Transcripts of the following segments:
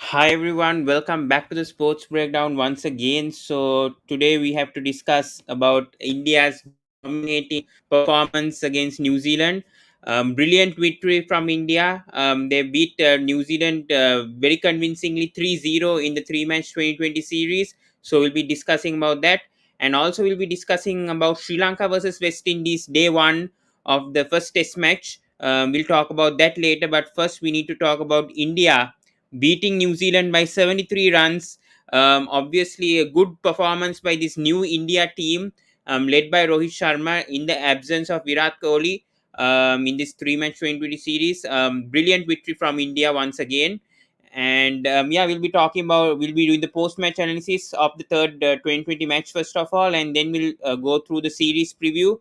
Hi everyone, welcome back to the Sports Breakdown once again. So today we have to discuss about India's dominating performance against New Zealand. Brilliant victory from India. They beat New Zealand very convincingly 3-0 in the three-match 2020 series. So we'll be discussing about that. And also we'll be discussing about Sri Lanka versus West Indies day one of the first test match. We'll talk about that later, but first we need to talk about India beating New Zealand by 73 runs. Obviously, a good performance by this new India team, led by Rohit Sharma in the absence of Virat Kohli in this three-match 2020 series. Brilliant victory from India once again. And yeah, we'll be doing the post-match analysis of the third 2020 match first of all, and then we'll go through the series review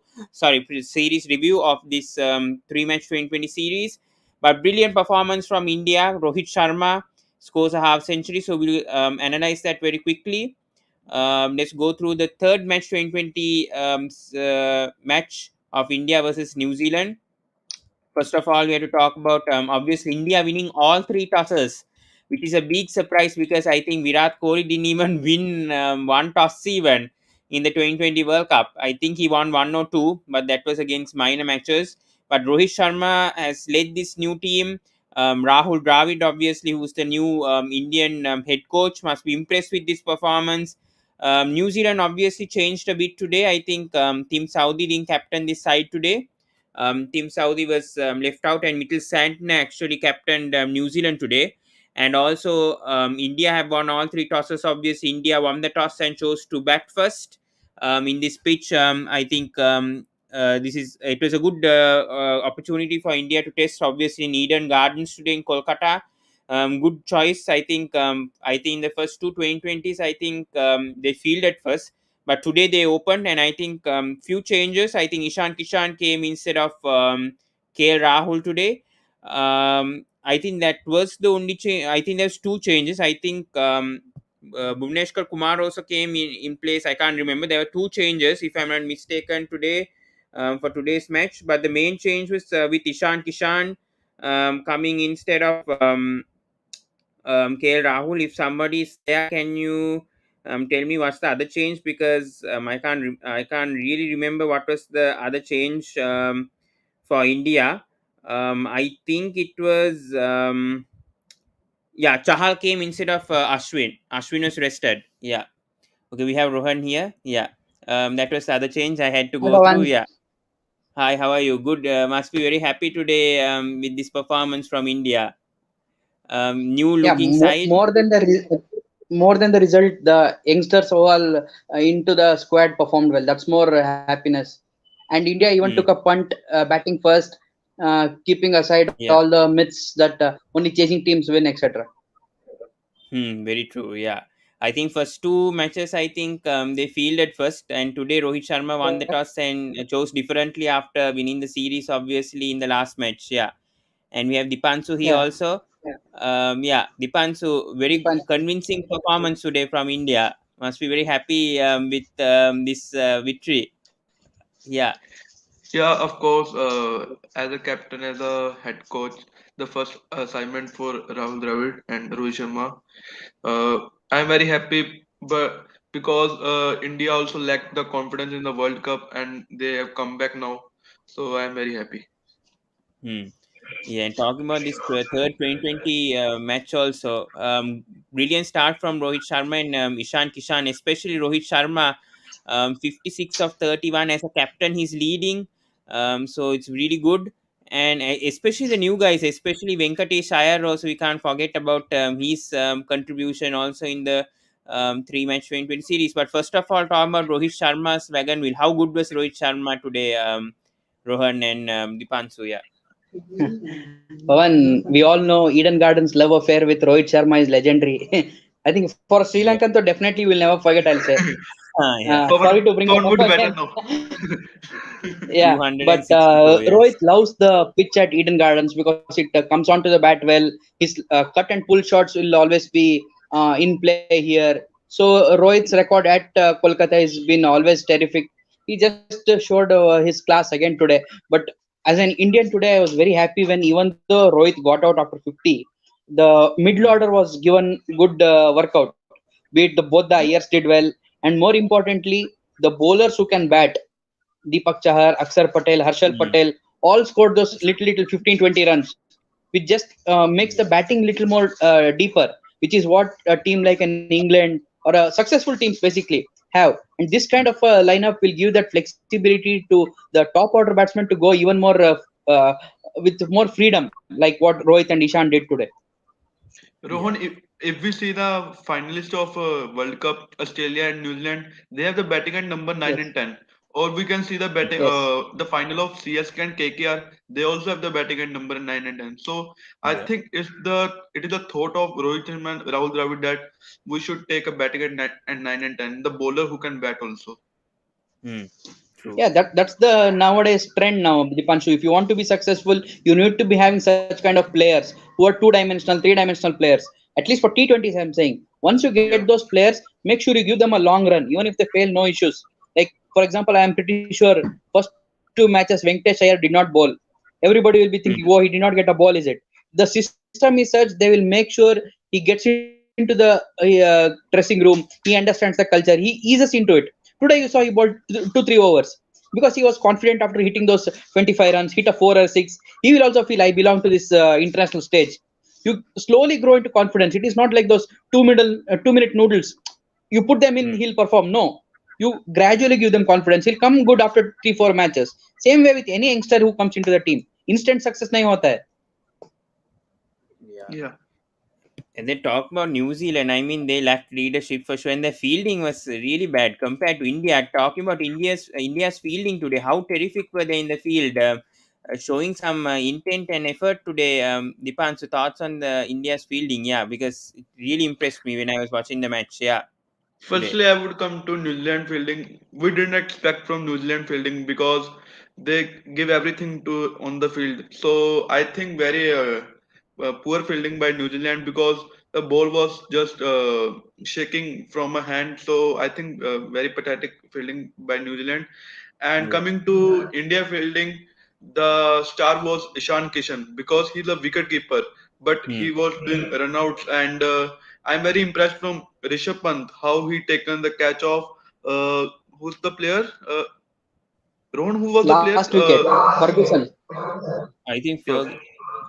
of this three-match 2020 series. But brilliant performance from India. Rohit Sharma scores a half century. So we'll analyze that very quickly. Let's go through the third match 2020 match of India versus New Zealand. First of all, we have to talk about obviously India winning all three tosses, which is a big surprise because I think Virat Kohli didn't even win one toss even in the 2020 World Cup. I think he won one or two, but that was against minor matches. But Rohit Sharma has led this new team. Rahul Dravid, obviously, who's the new Indian head coach, must be impressed with this performance. New Zealand obviously changed a bit today. I think Team Saudi didn't captain this side today. Team Saudi was left out, and Mitchell Santner actually captained New Zealand today. And also, India have won all three tosses. Obviously, India won the toss and chose to bat first. In this pitch, I think it was a good opportunity for India to test. Obviously, in Eden Gardens today in Kolkata. Good choice. I think in the first two 2020s, I think they fielded first, but today they opened, and I think few changes. I think Ishan Kishan came instead of KL Rahul today. I think that was the only change. I think there's two changes. I think Bhuvneshwar Kumar also came in place. I can't remember. There were two changes, if I'm not mistaken, today for today's match. But the main change was with Ishan Kishan coming instead of KL Rahul. If somebody is there, can you tell me what's the other change? Because I can't really remember what was the other change for India. I think it was yeah, Chahal came instead of Ashwin. Ashwin was rested. Yeah. Okay, we have Rohan here. Yeah. That was the other change I had to Hi, go through. Pawan. Yeah. Hi, how are you? Good. Must be very happy today with this performance from India. New Yeah, looking side. more than the result, the youngsters all into the squad performed well. That's more happiness. And India even took a Hmm. punt, batting first, keeping aside all Yeah. the myths that only chasing teams win, etc. Very true. Yeah. I think first two matches, I think they fielded first, and today Rohit Sharma won the toss and chose differently after winning the series, obviously, in the last match. Yeah. And we have Dipanshu here Yeah, also. Yeah, Dipanshu, very depends. convincing performance today from India. Must be very happy with this victory. Yeah. Yeah, of course. As a captain, as a head coach, the first assignment for Rahul Dravid and Rohit Sharma. I'm very happy, but because India also lacked the confidence in the World Cup and they have come back now, so I'm very happy. Hmm. Yeah, and talking about this third 2020 match also, brilliant start from Rohit Sharma and Ishan Kishan, especially Rohit Sharma, 56 of 31 as a captain, he's leading. So it's really good. And especially the new guys, especially Venkatesh Iyer also, we can't forget about his contribution also in the three-match 2020 series. But first of all, talking about Rohit Sharma's wagon wheel. How good was Rohit Sharma today, Rohan and Dipanshu? Yeah. Pawan, we all know Eden Gardens' love affair with Rohit Sharma is legendary. I think for Sri Yeah. Lankan, though, definitely we'll never forget, I'll say. Yeah. Sorry to bring that Pawan up would matter again. now. Yeah, but 264, Rohit yes. loves the pitch at Eden Gardens because it comes onto the bat well. His cut and pull shots will always be in play here. So Rohit's record at Kolkata has been always terrific. He just showed his class again today. But as an Indian today, I was very happy when even though Rohit got out after 50, the middle Mm, order was given good workout. Be it both the Ayers did well, and more importantly, the bowlers who can bat, Deepak Chahar, Akshay Patel, Harshal mm, Patel, all scored those little 15, 20 runs, which just makes the yeah. batting little more deeper, which is what a team like an England or a successful teams basically have. And this kind of lineup will give that flexibility to the top order batsmen to go even more uh, with more freedom, like what Rohit and Ishan did today. Rohan, Yeah. if we see the finalists of World Cup, Australia and New Zealand, they have the batting at number 9 Yes, and 10. Or we can see the batting, yes. the final of CSK and KKR. They also have the batting at number 9 and 10. So I Yeah. think it is the thought of Rohit Sharma and Rahul Dravid that we should take a batting at 9 and 10. The bowler who can bat also. Mm, true. Yeah, that's the nowadays trend now, Dipanshu. If you want to be successful, you need to be having such kind of players who are two-dimensional, three-dimensional players. At least for T20s, I'm saying. Once you get Yeah. those players, make sure you give them a long run, even if they fail, no issues. Like for example, I am pretty sure first two matches Venkatesh Iyer did not bowl. Everybody will be thinking, oh, he Mm, did not get a ball, is it? The system is such they will make sure he gets into the dressing room. He understands the culture. He eases into it. Today you saw he bowled 2-3 overs because he was confident after hitting those 25 runs, hit a 4 or 6. He will also feel I belong to this international stage. You slowly grow into confidence. It is not like those 2 minute noodles. You put them in, mm, he'll perform. No, you gradually give them confidence. He'll come good after 3-4 matches. Same way with any youngster who comes into the team. Instant success nahi hota hai. yeah. Yeah. And they talk about New Zealand. I mean, they lacked leadership for sure, and their fielding was really bad compared to India. Talking about India's fielding today, how terrific were they in the field? Showing some intent and effort today. Dipan, so thoughts on the India's fielding? Yeah, because it really impressed me when I was watching the match. Yeah, today. Firstly, I would come to New Zealand fielding. We didn't expect from New Zealand fielding because they give everything to on the field. So I think very poor fielding by New Zealand because the ball was just shaking from a hand. So I think very pathetic fielding by New Zealand. And Yeah. coming to India fielding, the star was Ishan Kishan because he's a wicket keeper, but Hmm. he was doing runouts and. I'm very impressed from Rishabh Pant how he taken the catch of uh, who's the player? Rohan, who was the Last player? wicket, Ferguson. I think Yeah,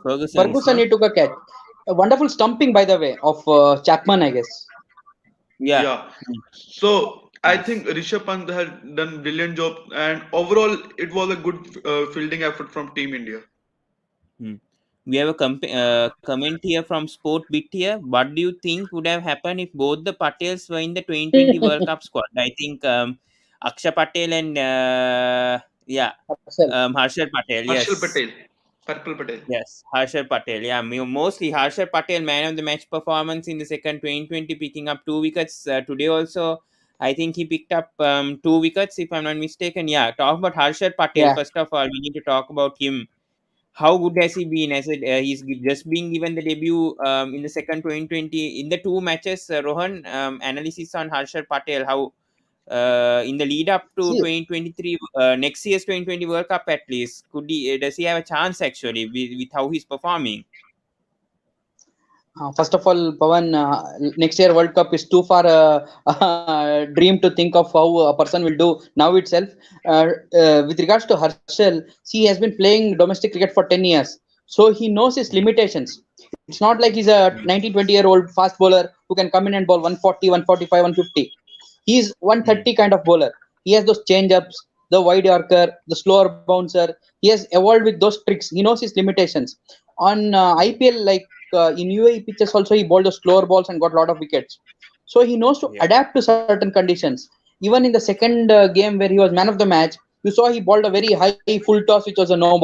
Ferguson's Ferguson, no. he took a catch. A wonderful stumping, by the way, of Chapman, I guess. Yeah. yeah. Hmm. So I Yes. think Rishabh Pant has done brilliant job, and overall it was a good fielding effort from Team India. Hmm. We have a comment here from Sport Bit here. What do you think would have happened if both the Patels were in the 2020 World Cup squad? I think Akshay Patel and yeah, Harshal. Harshal Patel. Harshal Yes, Patel, Purple Patel. yes, Harshal Patel. Yeah, mostly Harshal Patel, man of the match performance in the second 2020, picking up 2 wickets today. Also, I think he picked up 2 wickets if I'm not mistaken. Yeah, talk about Harshal Patel. Yeah. First of all, we need to talk about him. How good has he been? As he's just being given the debut in the second 2020 in the two matches. Rohan, analysis on Harshal Patel. How in the lead up to See, 2023 next year's 2020 World Cup at least could he does he have a chance actually with how he's performing? first of all, Pawan, next year World Cup is too far dream to think of how a person will do now itself. With regards to Harshal, see, he has been playing domestic cricket for 10 years. So he knows his Mm, limitations. It's not like he's a mm, 19, 20-year-old fast bowler who can come in and bowl 140, 145, 150. He's mm, 130 kind of bowler. He has those change ups, the wide yorker, the slower bouncer. He has evolved with those tricks. He knows his limitations. On IPL, like in UAE pitches, also he bowled the slower balls and got a lot of wickets. So he knows to yeah. adapt to certain conditions. Even in the second game where he was man of the match, you saw he bowled a very high full toss, which was a no ball.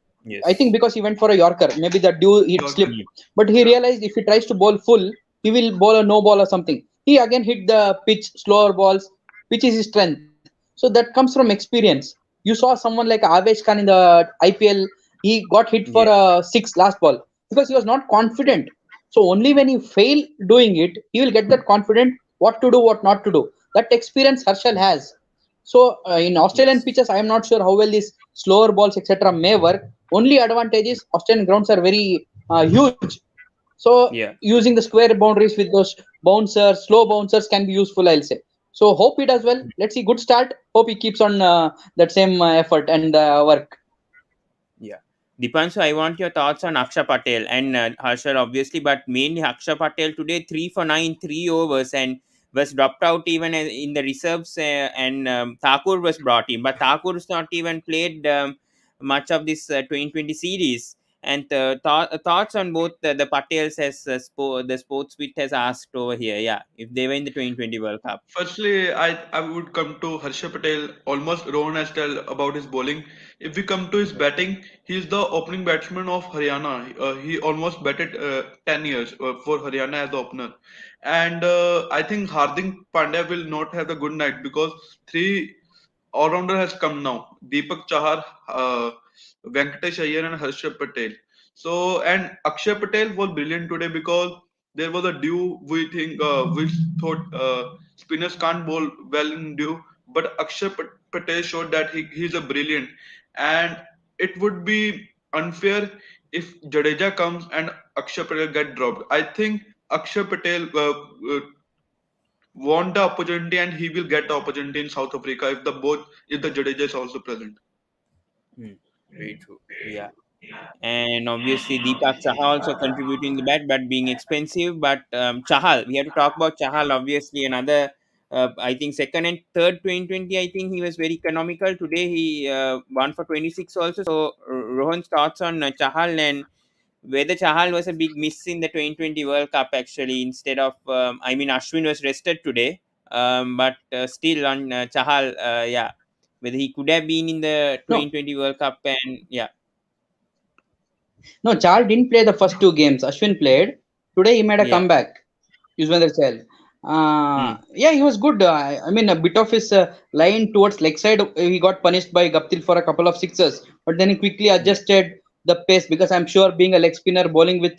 I think because he Yes. went for a Yorker, maybe the dew he'd slipped. Yorker. Mm, But he realized if he tries to bowl full, he will bowl a no ball or something. He again hit the pitch, slower balls, which is his strength. So that comes from experience. You saw someone like Avesh Khan in the IPL, he got hit for yeah. a six last ball because he was not confident. So only when you fail doing it, he will get that confident. what to do, what not to do. That experience Harshal has. So in Australian Yes. pitches, I am not sure how well these slower balls etc. may work. Only advantage is Australian grounds are very huge. So Yeah. using the square boundaries with those bouncers, slow bouncers can be useful, I'll say. So hope he does well. Let's see, good start. Hope he keeps on that same effort and work. Yeah. Dipanshu, I want your thoughts on Akshay Patel and Harshal, obviously, but mainly Akshay Patel today, 3 for 9, 3 overs, and was dropped out even in the reserves, and Thakur was brought in, but Thakur's not even played much of this 2020 series. And thoughts on both the Patels as the sports bit has asked over here, yeah, if they were in the 2020 World Cup. Firstly, I would come to Harsha Patel. Almost Rohan has told about his bowling. If we come to his batting, he's the opening batsman of Haryana. He almost batted 10 years for Haryana as the opener. And I think Hardik Pandya will not have a good night because three all-rounder has come now. Deepak Chahar, Venkatesh Iyer and Harsha Patel. So and Akshay Patel was brilliant today because there was a due we thought spinners can't bowl well in due, but Akshay Patel showed that he's a brilliant, and it would be unfair if Jadeja comes and Akshay Patel get dropped. I think Akshay Patel want the opportunity and he will get the opportunity in South Africa if the Jadeja is also present. Hmm. Very true. Yeah. And obviously Deepak Chaha also contributing the bat, but being expensive. But Chahal, we have to talk about Chahal. Obviously, another I think second and third 2020. I think he was very economical today. He won for 26 also. So Rohan's thoughts on Chahal and whether Chahal was a big miss in the 2020 World Cup actually instead of I mean Ashwin was rested today, but still on Chahal, yeah, whether he could have been in the No, 2020 World Cup and yeah, no, Chal didn't play the first two games. Ashwin played. Today he made a yeah. comeback. Yuzvendra Chahal. Hmm. Yeah, he was good. I mean, a bit of his line towards leg side, he got punished by Gaptil for a couple of sixes, but then he quickly Yeah. adjusted the pace because I'm sure being a leg spinner bowling with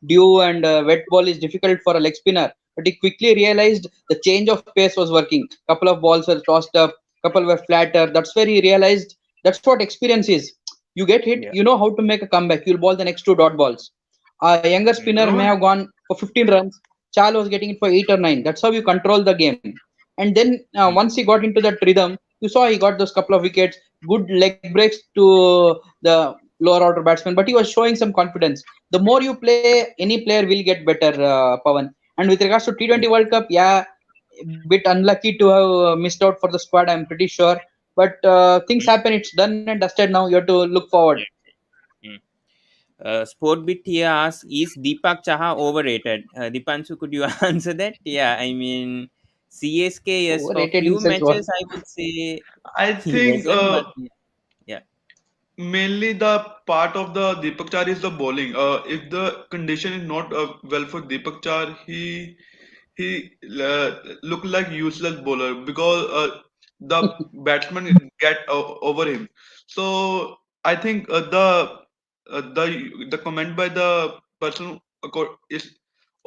dew and wet ball is difficult for a leg spinner. But he quickly realized the change of pace was working. Couple of balls were tossed up, couple were flatter. That's where he realized that's what experience is. You get hit, Yeah. you know how to make a comeback. You'll ball the next two dot balls. A younger Hmm. spinner may Rohan, have gone for 15 runs. Chal was getting it for 8 or 9. That's how you control the game. And then Hmm. once he got into that rhythm, you saw he got those couple of wickets, good leg breaks to the lower order batsman. But he was showing some confidence. The more you play, any player will get better, Pawan. And with regards to T20 Yeah. World Cup, yeah, a bit unlucky to have missed out for the squad. I'm pretty sure. But things happen. It's done and dusted now. You have to look forward. Yeah. Hmm. Sport bit here asks, is Deepak Chaha overrated? Dipanshu, could you answer that? Yeah, I mean, CSK, yes, for Overrated in few sense what? matches, I would say I he think wasn't, but yeah, mainly the part of the Deepak Char is the bowling. If the condition is not well for Deepak Char, he look like useless bowler because the batsman get over him. So I think the comment by the person is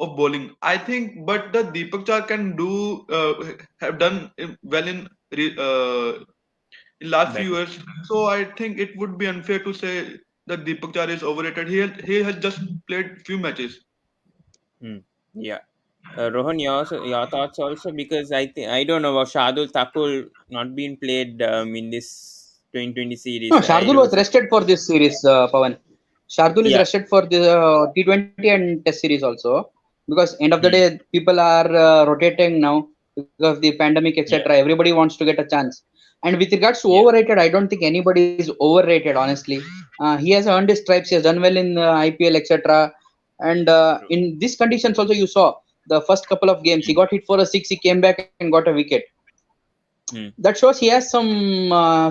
of bowling. I think, but the Deepak Char can do have done well in last few batting. years. So I think it would be unfair to say that Deepak Char is overrated. He has just played few matches. Hmm. Yeah. Rohan, your thoughts also because I think I don't know about Shardul Thakur not being played in this 2020 No, series. I Shardul was don't see. rested for this series, Pawan. Shardul is Yeah. rested for the T20 and Test series also because end of the Hmm. day people are rotating now because of the pandemic Yeah. etc. Everybody wants to get a chance. And with regards to Yeah. overrated, I don't think anybody is overrated honestly. He has earned his stripes. He has done well in IPL etc. And True. in these conditions also you saw the first couple of games he Hmm. got hit for a six. He came back and got a wicket. Hmm. That shows he has some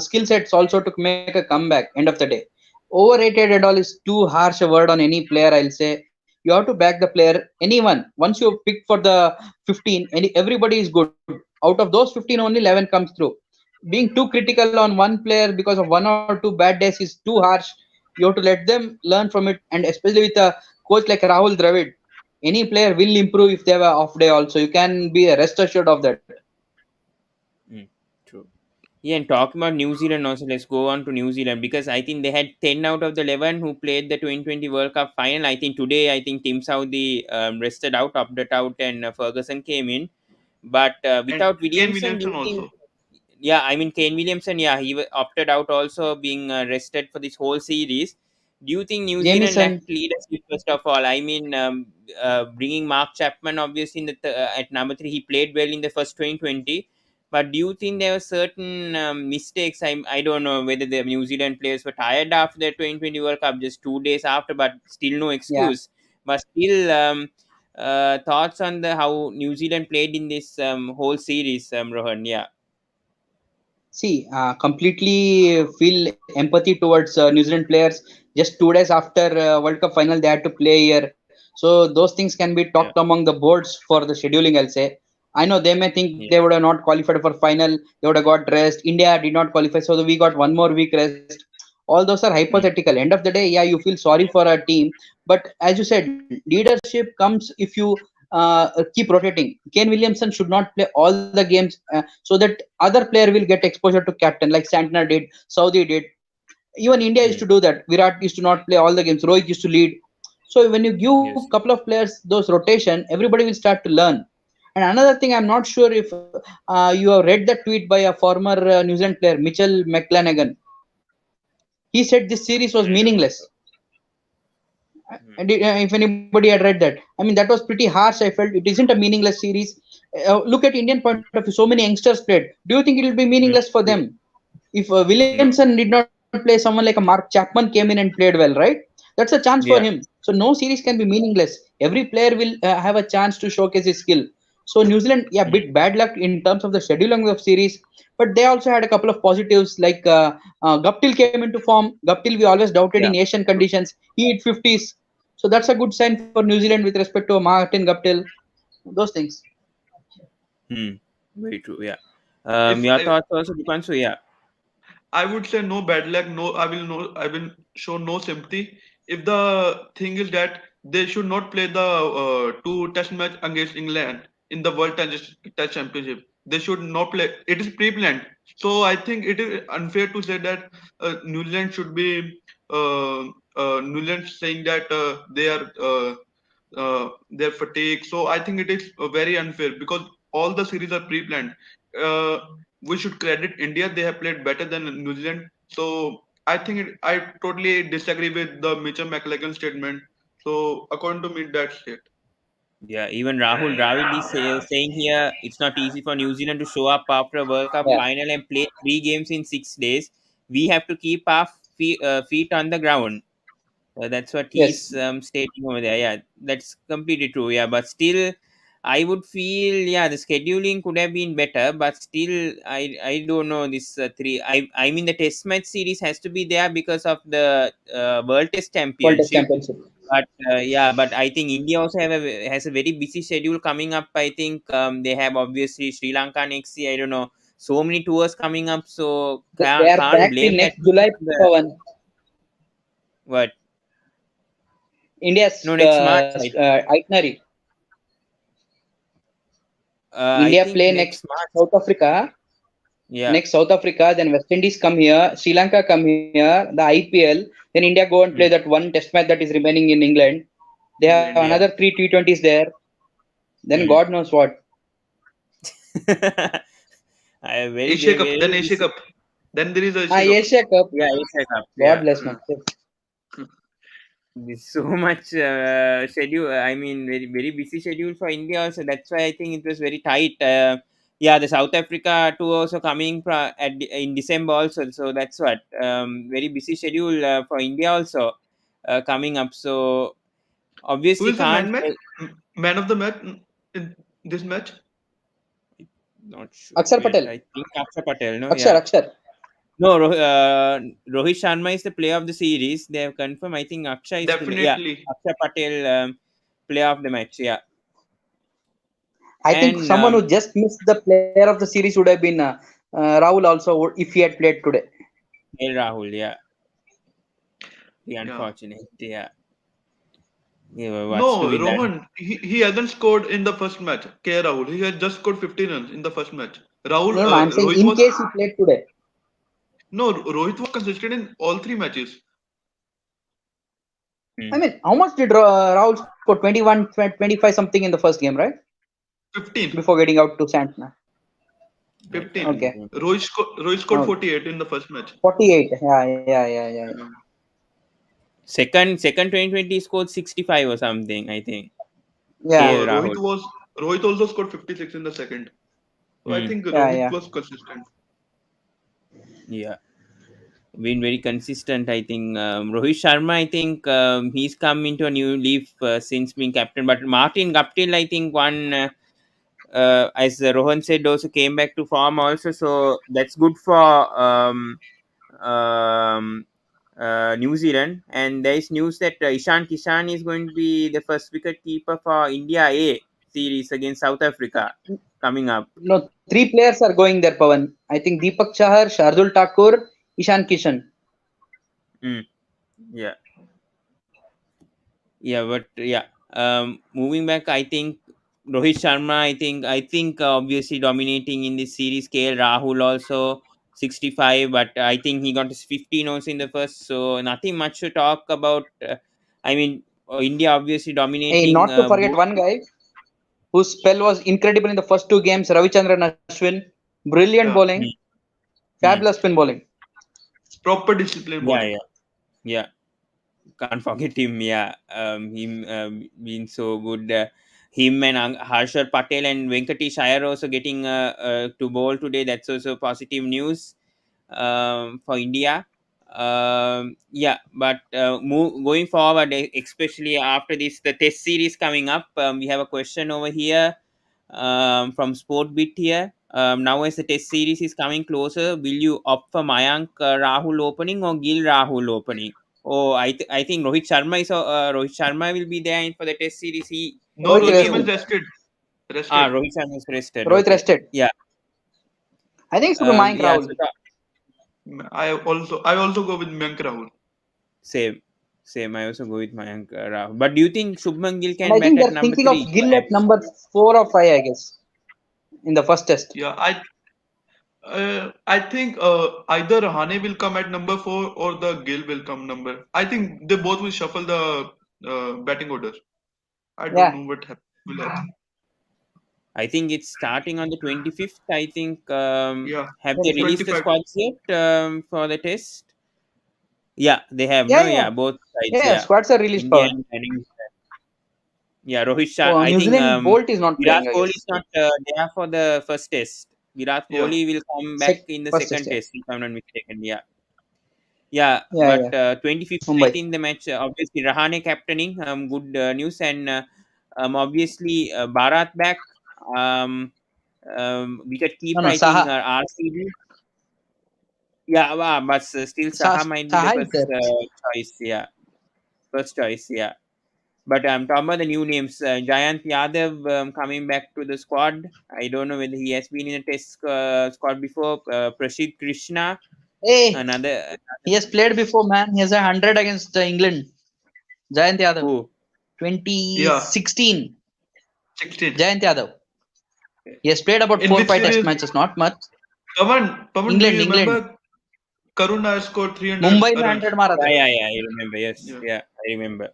skill sets also to make a comeback end of the day. Overrated and all is too harsh a word on any player, I'll say. You have to back the player, anyone. Once you pick for the 15, everybody is good. Out of those 15, only 11 comes through. Being too critical on one player because of one or two bad days is too harsh. You have to let them learn from it, and especially with a coach like Rahul Dravid. Any player will improve if they have a off day also. You can be rest assured of that. Mm, true. Yeah, and talking about New Zealand also, let's go on to New Zealand because I think they had 10 out of the 11 who played the 2020 World Cup final. I think today, I think Tim Southee rested out, opted out, and Ferguson came in. But And without Kane Williamson, do Williamson you think? also. Yeah, I mean Kane Williamson, yeah, opted out also, being rested for this whole series. Do you think New Zealand Jamison, lacked leadership first of all? I mean, bringing Mark Chapman obviously in at number three, he played well in the first 2020. But do you think there were certain mistakes? I don't know whether the New Zealand players were tired after the 2020 World Cup, just 2 days after, but still no yeah. excuse. But still, thoughts on the how New Zealand played in this whole series, Rohan? Yeah. See, completely feel empathy towards New Zealand players. Just 2 days after World Cup final, they had to play here. So those things can be talked Yeah. among the boards for the scheduling. I'll say. I know they may think Yeah. they would have not qualified for final. They would have got rest. India did not qualify, so we got one more week rest. All those are Mm. hypothetical. End of the day, yeah, you feel sorry for a team, but as you said, leadership comes if you keep rotating. Kane Williamson should not play all the games so that other player will get exposure to captain like Santner did, Saudi did. Even India used to Mm. do that. Virat used to not play all the games. Rohit used to lead. So when you give Yes. couple of players those rotation, everybody will start to learn. And another thing, I'm not sure if you have read the tweet by a former New Zealand player, Mitchell McClanagan. He said this series was I don't meaningless. know. And if anybody had read that, I mean, that was pretty harsh. I felt it isn't a meaningless series. Look at Indian point of view. So many youngsters played. Do you think it will be Mm. meaningless for True. them? If Williamson No. did not play, someone like a Mark Chapman came in and played well, right? That's a chance for him. Yeah. So no series can be meaningless. Every player will have a chance to showcase his skill. So New Zealand, yeah, Mm. bit bad luck in terms of the scheduling of series, but they also had a couple of positives like Guptill came into form. Guptill we always doubted in Yeah. Asian True. conditions. He hit 50s, so that's a good sign for New Zealand with respect to Martin Guptill. Those things. Mm. Very true. Yeah. If Your I, thoughts also, Dipanshu? Yeah. I would say no bad luck. No, I will show no sympathy. If the thing is that they should not play the two test match against England in the Test Championship. They should not play. It is pre-planned. So I think it is unfair to say that New Zealand should be New Zealand saying that their fatigue. So I think it is very unfair because all the series are pre-planned. Uh, we should credit India; they have played better than New Zealand. So I think I totally disagree with the Mitchell McLagan statement. So according to me, that's it. Yeah. Even Rahul Dravid is saying here it's not easy for New Zealand to show up after a World Cup Yeah. final and play 3 games in 6 days. We have to keep our feet on the ground. That's what Yes. he's stating over there. Yeah, that's completely true. Yeah, but still, I would feel yeah the scheduling could have been better, but still, I don't know this three. I mean the Test match series has to be there because of the World Test World Test Championship. Championship. But yeah, but I think India also has a very busy schedule coming up. I think they have obviously Sri Lanka next year. I don't know, so many tours coming up, so They are can't back till blame that next much July, on the Pawan. what. India's No, next March. itinerary. I India think play next next March. South Africa. Yeah. Next South Africa, then West Indies come here, Sri Lanka come here, the IPL. Then India go and play that Mm. one Test match that is remaining in England. They have England, another yeah. Yeah. three T20s there. Then Mm. God knows what. I am very, Asia very, Cup, very then Asia Cup, then there is Ah, Asia Cup. Asia Cup. yeah, Asia Cup. God Yeah. bless Hmm. man. There's so much schedule. I mean, very, very busy schedule for India also. That's why I think it was very tight. Yeah, the South Africa tour also coming in December also. So that's what very busy schedule for India also coming up. So Who obviously is the can't. man of the match in this match? Not sure. Akshar Wait, Patel. I think Akshay Patel. No, Akshar, yeah. Akshar. No, Rohit Sharma is the player of the series. They have confirmed. I think Akshay is the yeah. Definitely. Akshay Patel player of the match. Yeah, I think and someone who just missed the player of the series would have been Rahul also if he had played today. Rahul. Yeah, the Yeah. unfortunate. Yeah, Yeah, what's to No, be done? Rohan, he hasn't scored in the first match. K. Rahul, he has just scored 50 runs in the first match. No, no, I'm saying Rohit in was case he played today. no, Rohit was consistent in all three matches. I Hmm. mean, how much did Rahul score? 21, 25 something in the first game, right? 15, Before getting out to Santana. I 15. can't Okay. remember. Rohit scored Oh, 48 in the first match. 48. Yeah. Yeah, Second 2020 scored 65 or something, I think. Yeah, K. no, Rahul. Rohit also scored 56 in the second. So I Hmm. think yeah. Rohit was consistent. Yeah. Been very consistent. I think Rohit Sharma. I think he's come into a new leaf since being captain. But Martin Guptill, I think as Rohan said, also came back to form also. So that's good for um, New Zealand. And there is news that Ishan Kishan is going to be the first wicket keeper for India A series against South Africa coming up. No, three players are going there, Pawan. I think Deepak Chahar, Shardul Thakur, Ishan Kishan. Mm, yeah. Yeah, but yeah, moving back, I think Rohit Sharma. I think obviously dominating in this series. KL Rahul also 65, but I think he got his 15 also in the first. So nothing much to talk about. I mean, India obviously Hey, dominating not to forget both. one guy whose spell was incredible in the first two games, Ravichandran Ashwin. Brilliant Yeah, bowling, Hmm, hmm. fabulous spin bowling. proper discipline Yeah, bowling. yeah, yeah. Can't forget him. Yeah, him being so good. Him and Harshal Patel and Venkatesh Iyer also getting to bowl today. That's also positive news for India. Yeah, but going forward, especially after this, the Test series coming up, we have a question over here from Sportbit here. Now, as the Test series is coming closer, will you opt for Mayank Rahul opening or Gil Rahul opening? Oh, I think Rohit Sharma will be there for the Test series. No, Rohit He Rohit may Sharma is rested. rested. Rested. Rohit Sharma is rested. Rohit Okay, rested. yeah, I think it should be Mayank yeah. Rahul. So I also go with Mayank Rahul. same, same. I also go with Mayank Rahul. But do you think Shubman Gill And can I bat think at they're number thinking of three, Gill at perhaps? number 4 or 5, I guess, in the first test. Yeah, I think either Rahane will come at number 4 or the Gill will come number. I think they both will shuffle the batting order. I don't Yeah, know what will happen. I think it's starting on the 25th. I think Yeah, have they released the 25. squads yet for the test? Yeah, they have. yeah, No, yeah. yeah, both sides. Yeah, Yeah, squads are released, India Pawan. and New Zealand. Yeah, Rohit Shah. Oh, I New think Zealand Bolt is not Virat playing, I Kohli is guess. not there for the first test. Virat Yeah, Kohli will come back in the First test, second yeah. test, if I'm not mistaken. Yeah, yeah. Yeah, But yeah. 25th, I Mumbai. think the match. Obviously, Rahane captaining. Good news, and obviously Bharat back. Um, Wicket No, keeper, no, I think Saha. RCB. Yeah, but still Saha might be the Saha is first there. choice. Yeah, first choice. Yeah. But I'm talking about the new names. Jayant Yadav coming back to the squad. I don't know whether he has been in a test squad before. Prashid Krishna, Hey, another he has played before, man. He has a 100 against England. Jayant Yadav. who? yeah, 2016. 16. Jayant Yadav. He has played about In 4 or which 5 test series? matches, not much. Pawan, do you England. remember Karuna scored 300 Mumbai में runs? 100 मारा Yeah, था. yeah, yeah. I remember. Yes, Yeah, yeah, I remember.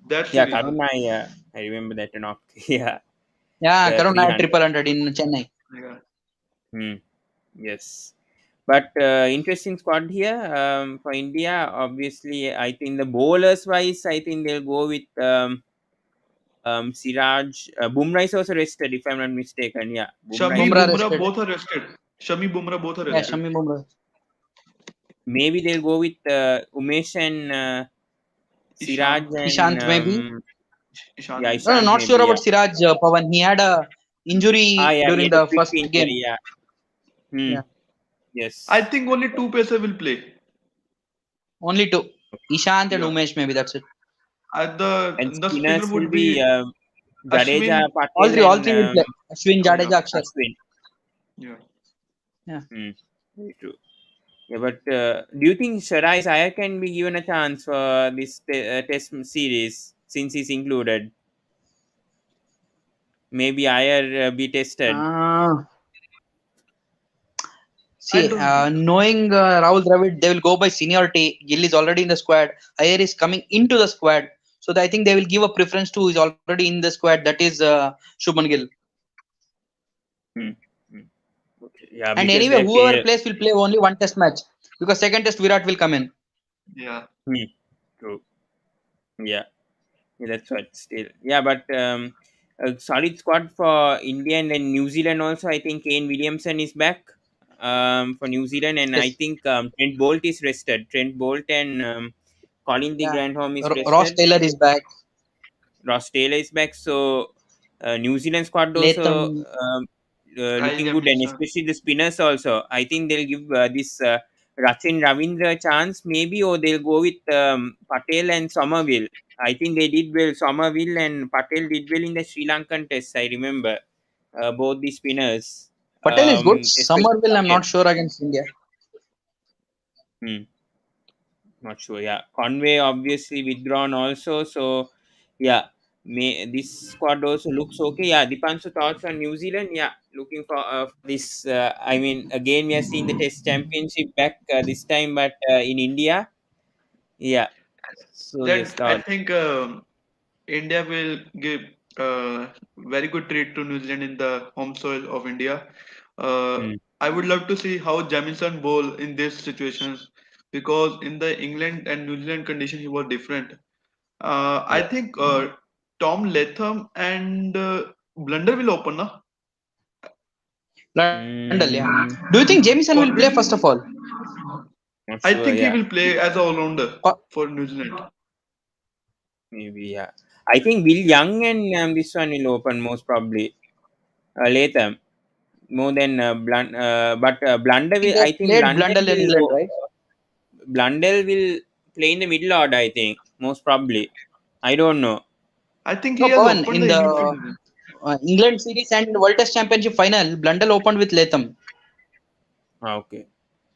that Yeah, series. Karuna. Yeah, I remember that knock. Yeah, Yeah, the Karun had 300. triple 100 in Chennai. Yeah. Hmm. Yes. But interesting squad here for India. Obviously, I think the bowlers wise, I think they'll go with Siraj. Bumrah is also rested, if I'm not mistaken. Yeah, Bumrah is Shami Bumrah Bumrah rested. both are rested. Shami Bumrah both are Yeah, yeah. rested. Shami Bumrah. Maybe they'll go with Umesh and Siraj Ishant. and Ishant maybe. Ishant yeah, maybe. No, no, Ishant not sure maybe. about Yeah. Siraj Pawan. He had a injury Yeah, he during had a the quick first game. injury. Yeah. Hmm. Yeah, I Yes. think only two pacer will play. only two. Ishant and Yeah. Umesh maybe, that's it. At And the spinner spinners will would be be Jadeja, Ashwin. Patel, All and three will play. Ashwin, Yeah. Jadeja, Akshar. Ashwin. Yeah. Yeah. Hmm. Very true. Yeah, but do you think Sharai Iyer can be given a chance for this test series? since he's included. Maybe Iyer be tested. I See, don't think. knowing Rahul Dravid, they will go by seniority. Gill is already in the squad. Iyer is coming into the squad. So I think they will give a preference to who is already in the squad. That is Shubman Gill. Hmm. Hmm. Okay. Yeah, And because anyway, they whoever pay. plays will play only one test match. Because second test Virat will come in. Yeah. Hmm. True. Yeah. Yeah, that's what still. Yeah, but a solid squad for India and then New Zealand also. I think Kane Williamson is back for New Zealand, and I Yes. think Trent Bolt is rested. Trent Bolt and Colin the Yeah. Grandhome is Ross rested. Taylor is back. Ross Taylor is back. So New Zealand squad also Latham. Kyle looking good, and Jamieson. especially the spinners also. I think they'll give this Rachin Ravindra a chance, maybe, or they'll go with Patel and Somerville. I think they did well. Somerville and Patel did well in the Sri Lankan test. I remember both the spinners, Patel is good. especially Somerville, I'm Patel. not sure against India. Hmm. Not sure. Yeah, Conway obviously withdrawn also. So yeah, may this squad also looks okay. Yeah, Dipanshu thoughts on New Zealand. Yeah, looking for this. I mean, again we are seeing the Test Championship back this time, but in India. Yeah. So yes, Then I thoughts. think India will give very good treat to New Zealand in the home soil of India. Hmm. I would love to see how Jamison bowl in these situations because in the England and New Zealand condition he was different. I Yeah. think Tom Latham and Blunder will open. Na? Blundell, yeah. Mm, Do you think Jamieson will play Conway, first of all? not I sure. think he Yeah. will play as a all-rounder Co- for New Zealand. Maybe. Yeah. I think Will Young and this one will open most probably. Latham more than but Blunder I will. think I they think played Blundell in England, right? Blundell will play in the middle order. I think most probably. I don't know. I think he No, has Pawan, opened in the the England series. England series and World Test Championship final, Blundell opened with Latham. Okay.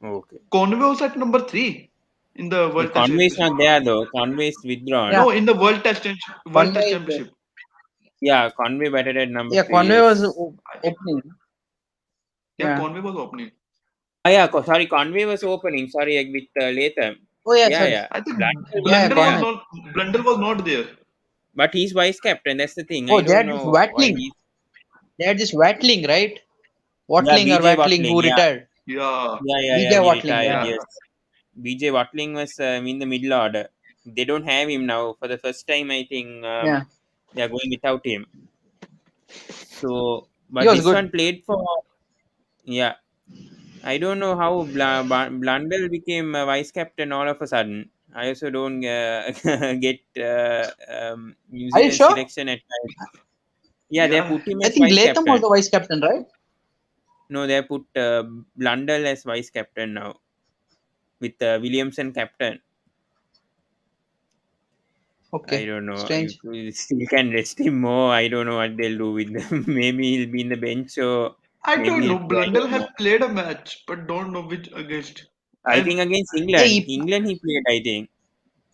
Okay. Conway was at number 3 in the World Test Conway is Championship. not there though. Conway is withdrawn. Yeah, No, in the World Test Conway is there. Championship. Yeah, Conway batted at number Yeah, three. Conway was Yes. opening. Yeah, Yeah. Conway was opening. Yeah. Sorry, Conway was opening. Sorry, with Latham. Oh yeah, Yeah, sorry. yeah. I think Blunder was Yeah, there, Conway. Blunder was not there. but he's vice captain. That's the thing. I Oh, they don't had this know why Watling. he's. They had this Watling, right? Yeah, Watling or BJ Watling Watling. who Yeah, retired. Yeah, yeah. BJ He Watling, retired. yeah. yeah. Yes. BJ Watling was in the middle order. They don't have him now for the first time. I think Yeah. they are going without him. So, He but was this one good. played for. Yeah, I don't know how Blundell became vice captain all of a sudden. I also don't get New Are you Zealand sure? selection at times. Yeah, they Yeah, put him I as think vice Latham was captain. the vice captain, right? No, they put Blundell as vice captain now with Williamson captain. I Okay. don't know. Strange. You still can rest him more. I don't know what they'll do with them. Maybe he'll be in the bench or I maybe don't know. he'll play. I Blundell don't have know. played a match, but don't know which against. I And think against Yeah, England. England he played, I think.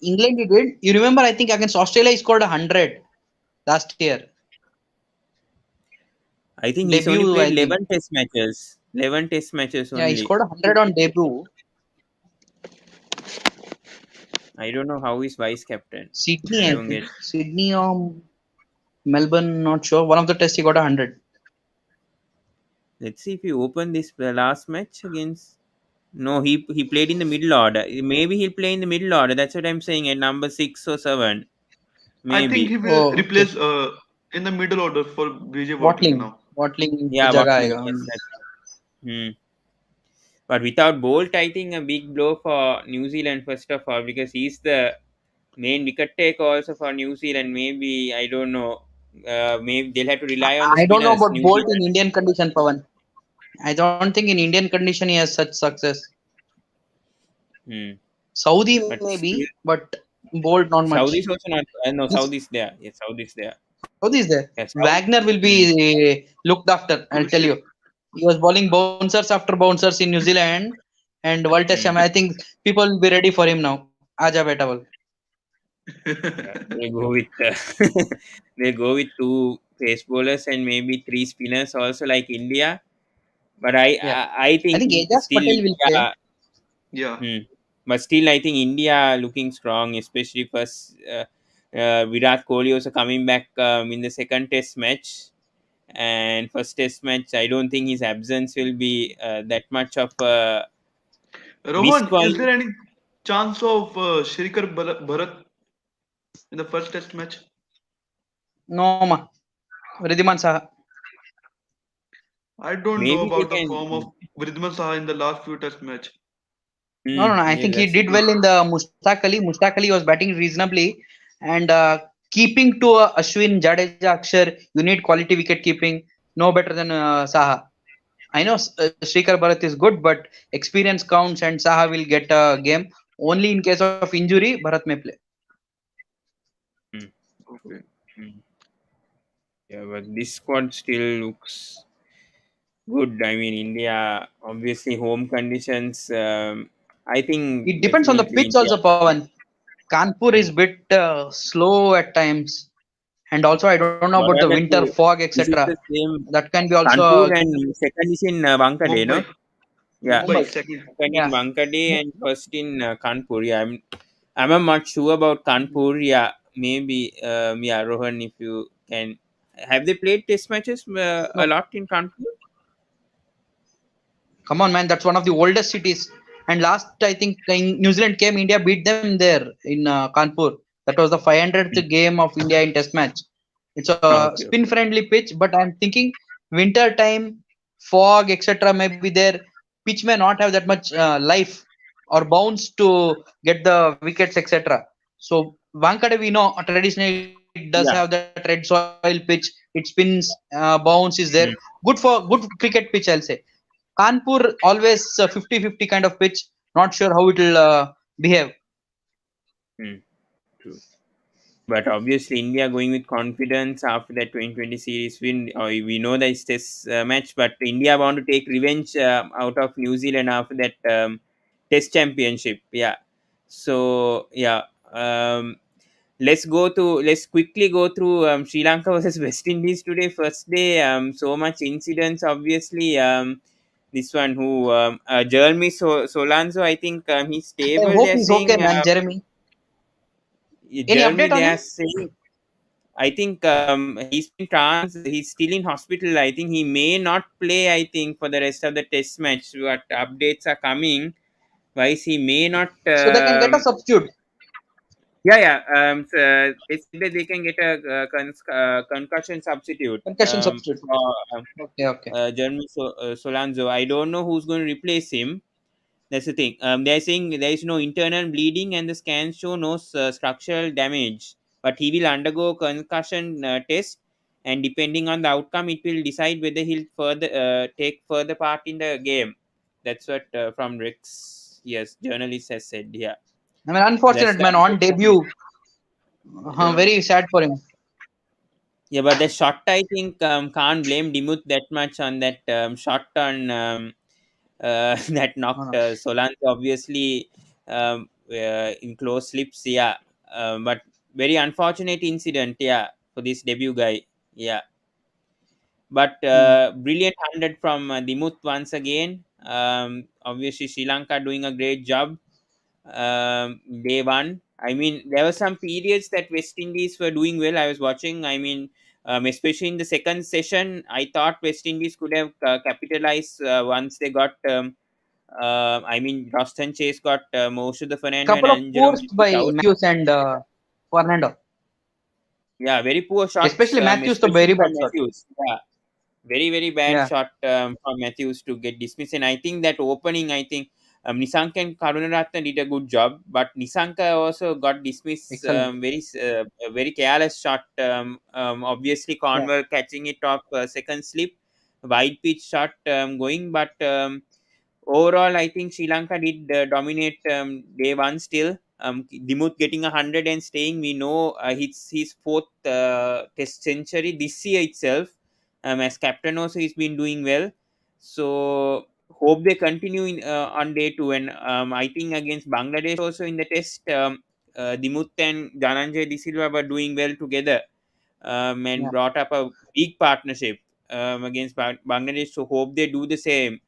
England he did. You remember? I think against Australia he scored 100 last year. I think he's only Debut, played I think. 11 test matches. 11 test matches Yeah, he only. scored 100 on debut. I don't know how he's vice captain. Sydney, I I don't think. get. Sydney or Melbourne, not sure. One of the tests he got 100. Let's see if he open this last match against. No, he played in the middle order. Maybe he'll play in the middle order. That's what I'm saying at number 6 or 7. I think he Maybe. will Oh, okay. replace in the middle order for BJ Watling Watling. now. Watling की Yeah, जगह Watling. आएगा. Yes, that's. Hmm. But without Bolt, I think a big blow for New Zealand first of all because he's the main wicket taker also for New Zealand. Maybe I don't know. Maybe they'll have to rely on the I don't know spinners. about New Bolt in Zealand. Indian condition, Pawan. I don't think in Indian condition he has such success. Hmm. Saudi But still, maybe, but Bolt not much. Saudi is also not. No, Yes, Saudi is there. Yes, Saudi is there. Saudi is there. Yes, Saudi. Wagner will be looked after. I'll tell Crucial. you. He was bowling bouncers after bouncers in New Zealand and World Test. Hmm. I think people will be ready for him now. Aja beta bol. Yeah, they go with they go with two pace bowlers and maybe three spinners also like India. But Yeah, I I think think Ajas still Patel will play. India. Yeah. Hmm. But still, I think India looking strong, especially first Virat Kohli also coming back in the second Test match. And first Test match, I don't think his absence will be that much of a missed Rohan, is point. there any chance of Shrikar Bharat in the first test match? No, ma. Ridhiman Saha. I don't know Maybe they about the can. form of Vridhman Saha in the last few test match. No, no, no. I Yeah, think he that's the did thing. well in the Mustaq Ali. Mustaq Ali was batting reasonably, and keeping to Ashwin, Jadeja, Akshar, you need quality wicket keeping. No better than Saha. I know Shrikar Bharat is good, but experience counts, and Saha will get a game. Only in case of injury, Bharat may play. Hmm. True. Okay. Hmm. Yeah, but this squad still looks good. I mean, India, obviously, home conditions. I think It depends on the definitely pitch India. also, Pawan. Kanpur Hmm. is bit slow at times, and also I don't know about What the are the winter two? fog, This is etc. the same That can be also Kanpur and second is in Bangalore, no? Mumbai. Yeah, Mumbai Mumbai. second. second in Yeah. Bangalore and first in Kanpur. Yeah, I'm not sure about Kanpur. Yeah, maybe. Yeah, Rohan, if you can, have they played test matches a No, lot in Kanpur? come on, man. That's one of the oldest cities. And last, I think, New Zealand came, India beat them there in Kanpur. That was the 500th Hmm. game of India in Test match. It's a Okay, okay. spin-friendly pitch, but I'm thinking winter time, fog, etc. may be there. Pitch may not have that much life or bounce to get the wickets, etc. So Wankhede, we know traditionally it does have that Yeah. red soil pitch. It spins, bounce is there. Hmm. Good cricket pitch, I'll say. Kanpur always 50-50 kind of pitch. Not sure how it will behave. Hmm. True. But obviously, India going with confidence after that 2020 series win. We know that it's test match, but India want to take revenge out of New Zealand after that test championship. Yeah. So, yeah. Let's quickly go through Sri Lanka versus West Indies today. First day, so much incidents. Obviously, this one who Jeremy Solanzo, I think he's I stable. hope They're he's okay, saying man. Jeremy. Any Jeremy. update They on are him? saying I think he's been he's still in hospital. I think he may not play. I think for the rest of the test match. What updates are coming? Why he may not? So they can get a substitute. Yeah, yeah. They said that they can get a concussion substitute Concussion substitute. for Okay, okay. Jeremy Solanzo. I don't know who's going to replace him. That's the thing. They're saying there is no internal bleeding and the scans show no structural damage, but he will undergo concussion test, and depending on the outcome, it will decide whether he'll further take further part in the game. That's what from Rex, yes, journalist has said. Yeah, I mean, that's unfortunate the man on update. debut. Yeah. Very sad for him. Yeah, but the shot, I think, can't blame Dimuth that much on that shot on that No, knocked no. Solanke obviously in close slips. Yeah, but very unfortunate incident. Yeah, for this debut guy. Yeah, but Hmm. brilliant 100 from Dimuth once again. Obviously, Sri Lanka doing a great job. Day one. I mean, there were some periods that West Indies were doing well. I was watching. I mean, especially in the second session, I thought West Indies could have capitalized once they got. I mean, Roston Chase got Moshe Fernando and Couple of Angelo pours Matthews by out. Matthews and Fernando. Yeah, very poor shots, Especially Matthews, the especially very bad from shot. Matthews. Yeah, very very bad Yeah, shot from Matthews to get dismissed. And I think that opening, I think Nisanka and Karunaratne did a good job, but Nisanka also got dismissed. excellent. A very careless shot. Obviously, Yeah. Conver catching it off second slip, wide pitch shot going, but overall, I think Sri Lanka did dominate day one still. Dimuth getting 100 and staying. We know it's his fourth test century this year itself. As captain also, he's been doing well. So hope they continue on day two. And I think against Bangladesh also in the test, Dimuth and Dhananjay De Silva were doing well together, and Yeah. brought up a big partnership against Bangladesh. So hope they do the same.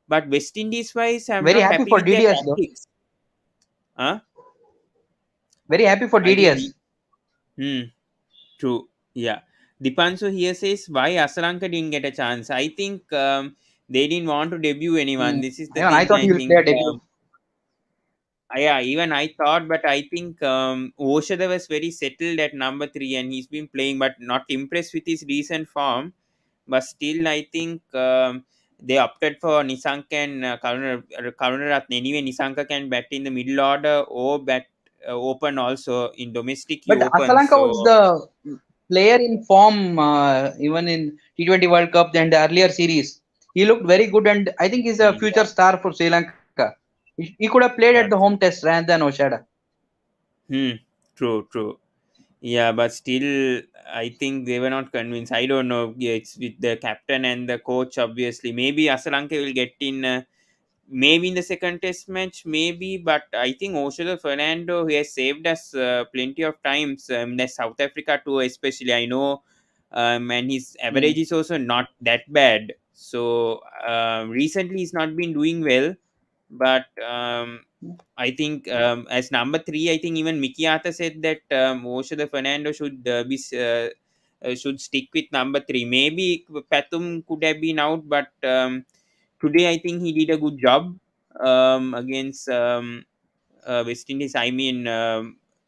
But West Indies wise, I'm Very not happy happy for with their DDS though. tactics. Huh? Very happy for I think. DDS. Hmm. True. Yeah. Dipanshu here says why Asalanka didn't get a chance. I think they didn't want to debut anyone. This is the Even I thing. thought I he will play think. a debut. Yeah, even I thought, but I think Oshada was very settled at number three, and he's been playing, but not impressed with his recent form. But still, I think they opted for Nisanka and Karunaratne. Anyway, Nisanka can bat in the middle order or bat open also in domestic. He But opens, Asalanka so was the player in form even in T20 World Cup and the earlier series. He looked very good, and I think he's a future yeah, star for Sri Lanka. He could have played at the yeah. home test rather than Oshada. Hmm. True, true. Yeah, but still, I think they were not convinced. I don't know. Yeah, it's with the captain and the coach, obviously. Maybe Asalanka will get in. Maybe in the second test match, maybe, but I think Oshada Fernando, he has saved us plenty of times. The South Africa too, especially. I know, and his average Hmm. is also not that bad. So recently, he's not been doing well, but I think as number three, I think even Mickey Arthur said that Oshada Fernando should stick with number three. Maybe Pathum could have been out, but today I think he did a good job against West Indies. I mean,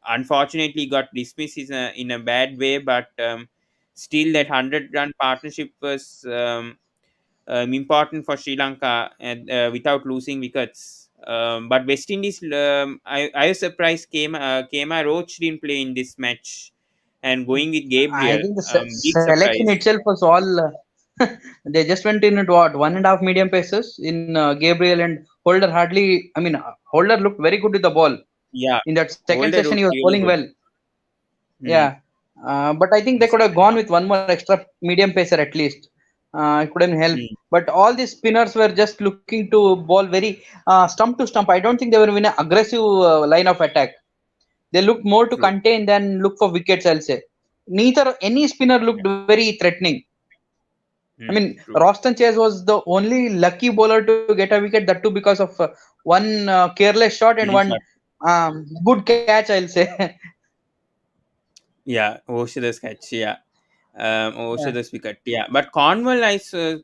unfortunately, got dismissed in a bad way, but still that 100-run partnership was important for Sri Lanka and without losing wickets. But West Indies, I was surprised Kema Roach didn't play in this match, and going with I Gabriel, think the big selection surprise. itself was all. They just went in at what, one and a half medium paces in Gabriel and Holder hardly. I mean, Holder looked very good with the ball. Yeah, In that second Holder session, he looked was really bowling good. well. Hmm. Yeah, but I think they This could have gone with one more extra medium pacer at least. It couldn't help. Hmm. But all these spinners were just looking to ball very stump to stump. I don't think they were in an aggressive line of attack. They looked more to True. contain than look for wickets, I'll say. Neither any spinner looked Yeah. very threatening. I Hmm. mean, True. Roston Chase was the only lucky bowler to get a wicket, that too because of one careless shot and Middle one shot. good catch, I'll say. Yeah. Oshada's catch. Yeah. Yeah, Oshada's wicket. Yeah. But Cornwall,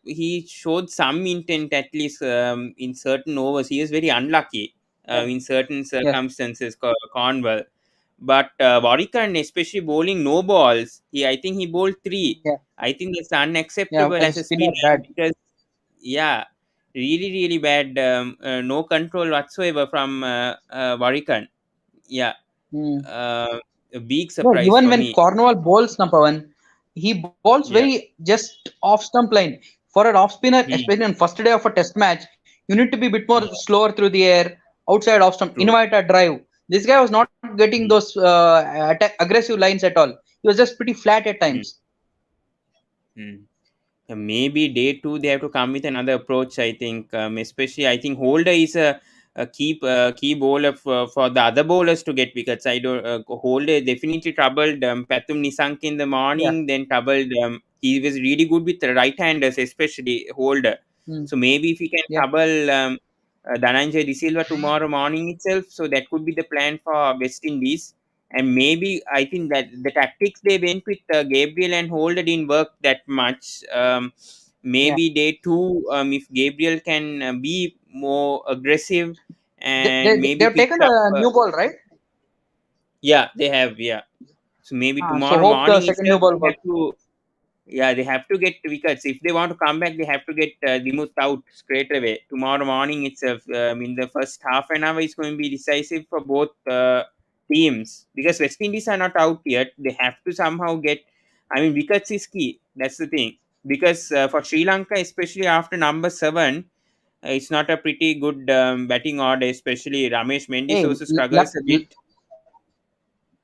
he showed some intent at least in certain overs. He is very unlucky yeah, in certain yeah, circumstances. Cornwall. But Warrican, especially bowling no balls, I think he bowled three. yeah, I think that's yeah. unacceptable As a as a spinner, spinner bad. because yeah, really really bad. No control whatsoever from Warrican. Yeah, Hmm. a big No, surprise even for when me. Cornwall bowls number one, he bowls Yeah. very just off stump line. For an off spinner, Hmm. especially on first day of a test match, you need to be a bit more Yeah. slower through the air, outside off stump, True. invite a drive. This guy was not getting Hmm. those aggressive lines at all. He was just pretty flat at Hmm. times. Hmm. Maybe day two they have to come with another approach. I think, especially I think Holder is a key bowler for the other bowlers to get wickets. I don't Holder definitely troubled Pathum Nisank in the Yeah. morning, then troubled. He was really good with the right-handers, especially Holder. Hmm. So maybe if he can Yeah. trouble Dhananjay De Silva tomorrow morning itself, so that could be the plan for West Indies. And maybe I think that the tactics they went with Gabriel and Holder didn't work that much. Yeah. Maybe day two, if Gabriel can be more aggressive and maybe They've picks taken up. a new ball, right? Yeah, they have. Yeah, so maybe So tomorrow hope the morning second new itself ball they have works. to. Yeah, they have to get wickets. If they want to come back, they have to get Dimuth out straight away. Tomorrow morning itself, in the first half an hour, is going to be decisive for both teams because West Indies are not out yet. They have to somehow get. I mean, wickets is key. That's the thing. Because for Sri Lanka, especially after number seven, it's not a pretty good batting order. Especially Ramesh Mendes Hey, also struggles a bit.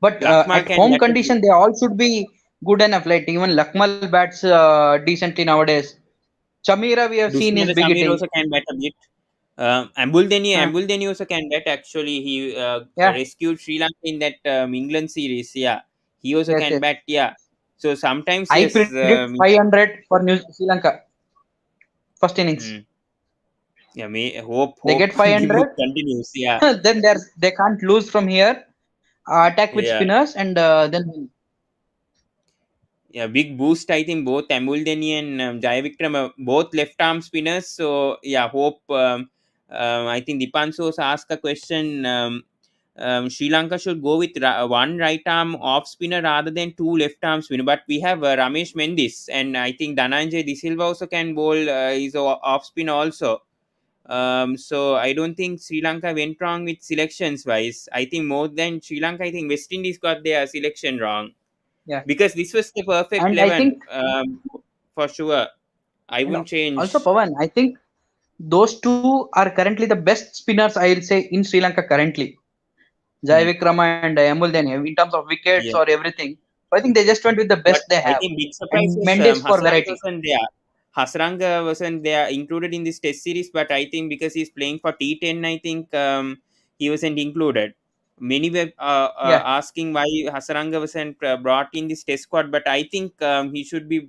but Lakmal at can home bat a bit. condition, they all should be good enough. Like even Lakmal bats decently nowadays. Chamira, we have seen his Dushman big Samir hitting. also can bat a bit. Huh. Ambuldeni also can bat. Actually, he Yeah. rescued Sri Lanka in that England series. Yeah, he also Yes. can Yes. bat. Yeah, so sometimes I yes. predict 500 for New Sri Lanka first innings. Mm, yeah, may They hope get the mood 500, continues. Yeah, then they can't lose from here. Attack with yeah. spinners and then win. Yeah, big boost. I think both Ambuldeni and Jaya Vikram are both left arm spinners. So yeah, hope. I think Dipansos asked a question. Sri Lanka should go with one right arm off spinner rather than two left arm spinner. But we have Ramesh Mendis, and I think Dhananjay De Silva also can bowl. He's a off spinner also. So I don't think Sri Lanka went wrong with selections wise. I think more than Sri Lanka, I think West Indies got their selection wrong Yeah. because this was the perfect And I 11, think, for sure. I and wouldn't also change. Pawan, I think those two are currently the best spinners I will say in Sri Lanka currently. Jai Hmm. Vikrama and Ambuldeni in terms of wickets Yeah, or everything. So I think they just went with the but best they I have. think big And surprises. Mendes for Hasranga variety. wasn't there. Hasranga wasn't there included in this test series, but I think because he's playing for T10, I think he wasn't included. Many were Yeah, asking why Hasaranga wasn't brought in this test squad, but I think he should be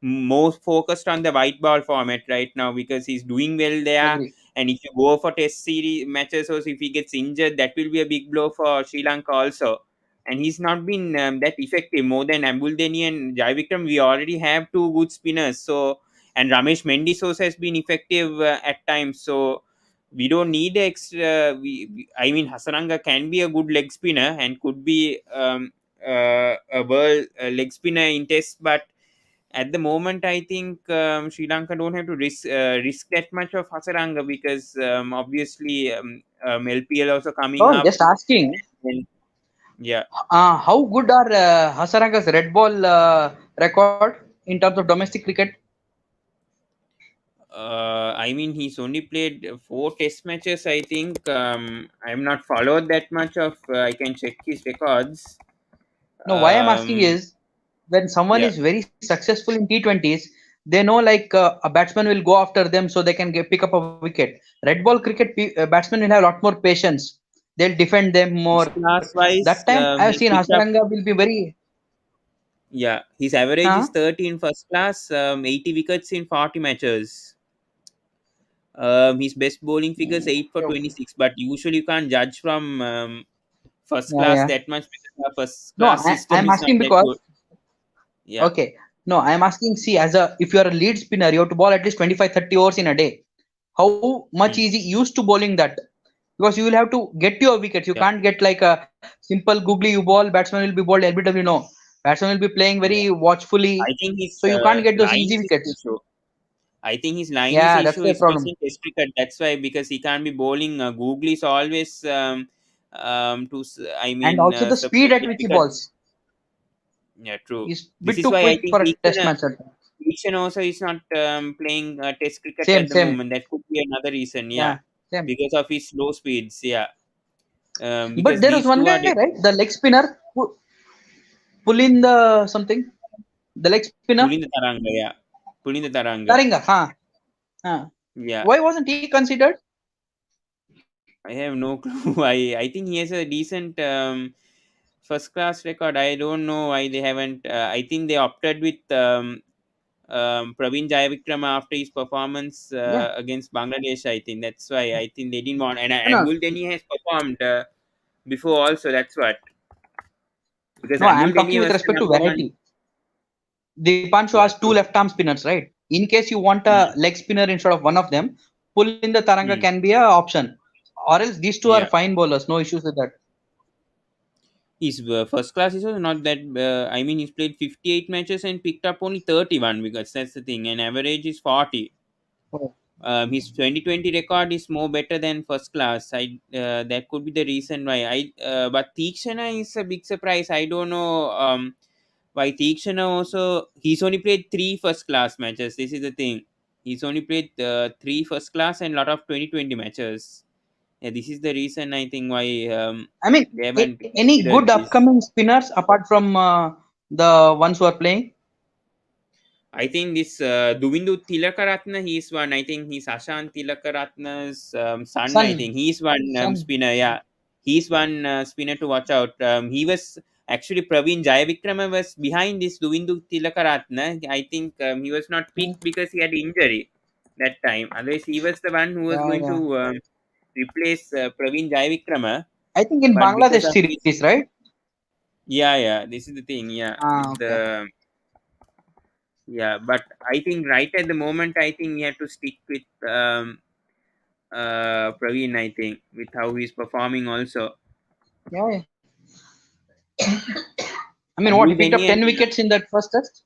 more focused on the white ball format right now because he's doing well there. agree. And if you go for test series matches, or if he gets injured, that will be a big blow for Sri Lanka also. And he's not been that effective more than Ambuldeni and Jai Vikram. We already have two good spinners. So, and Ramesh Mendis also has been effective at times. So, we don't need extra. I mean, Hasaranga can be a good leg spinner and could be a world leg spinner in test, but at the moment, I think Sri Lanka don't have to risk that much of Hasaranga because obviously LPL also coming So up. just asking, And, yeah, how good are Hasaranga's red ball record in terms of domestic cricket? I mean he's only played four Test matches. I think I'm not followed that much of. I can check his records. No, why I'm asking Um, is when someone yeah, is very successful in T20s, they know like a batsman will go after them so they can pick up a wicket. Red ball cricket batsmen will have a lot more patience. They'll defend them more. first class That wise, time I've seen he's picked up. Hasaranga will be very. Yeah, his average Huh? is 30 in first class, 80 wickets in 40 matches. His best bowling figures 8 for Okay. 26, but usually you can't judge from first Yeah, class yeah. that much because our first No, class system I'm is not asking that good. because Yeah. okay. No, I'm asking. See, as a if you are a lead spinner, you have to bowl at least 25-30 overs in a day. How much Hmm. easy used to bowling that? Because you will have to get your wickets. You Yeah. can't get like a simple googly you ball. Batsman will be bowled LBW. No, batsman will be playing Yeah. very watchfully. I think his So you can't get those line easy is the wickets. issue. I think his line is Yeah, the that's issue, the especially problem. in Test cricket. That's why because he can't be bowling. Googly is always I And mean also the speed subject at which he difficult. balls Yeah, true. is This bit is too why I quick think for a test match. Teacher also is not playing Test cricket Same, at the same. moment. That could be another reason. Yeah, Yeah, same. because of his slow speeds. Yeah, But because there was these one two guy, are right? The leg spinner who pull in the something. The leg spinner, pulling the taranga. Yeah, pulling the taranga. Taringa. Huh? Huh. Yeah, Why wasn't he considered? I have no clue. I think he has a decent first class record. I don't know why they haven't. I think they opted with Praveen Jayavikrama after his performance Yeah. against Bangladesh. I think that's why. I think they didn't want. And No, Ambul Deni has performed before also. That's what, because no. I'm Ambul talking Deni with was the respect to number one. variety. Dipanshu Yeah, has two true. left arm spinners, right? In case you want Mm, a leg spinner instead of one of them, pull in the Taranga mm, can be a option. Or else these two are yeah. fine bowlers, no issues with that. His first class is also not that. I mean, he's played 58 matches and picked up only 31 because that's the thing. And average is 40. Oh. His 2020 record is more better than first class. That could be the reason why. But Tikshana is a big surprise. I don't know why Tikshana also. He's only played three first class matches. This is the thing. He's only played three first class and lot of 2020 matches. Yeah, this is the reason I think why I mean, they haven't any considered good this. upcoming spinners apart from the ones who are playing? I think this Duvindu Tilakaratna, he's one. I think he's Ashan Tilakaratna's son. I Son, think he's one son. spinner. Yeah, he's one spinner to watch out. He was actually Praveen Jayavikrama was behind this Duvindu Tilakaratna. I think he was not Hmm. picked because he had injury that time. Otherwise, he was the one who was Yeah, going yeah. to replace Praveen Jayavikrama. I think in But because Bangladesh of series, this, right? yeah, this is the thing. Yeah, Ah, with okay. the yeah, but I think right at the moment, I think we have to stick with Praveen. I think with how he's performing also. Yeah, yeah. I mean, Do what he you have picked up any 10 wickets in that first test?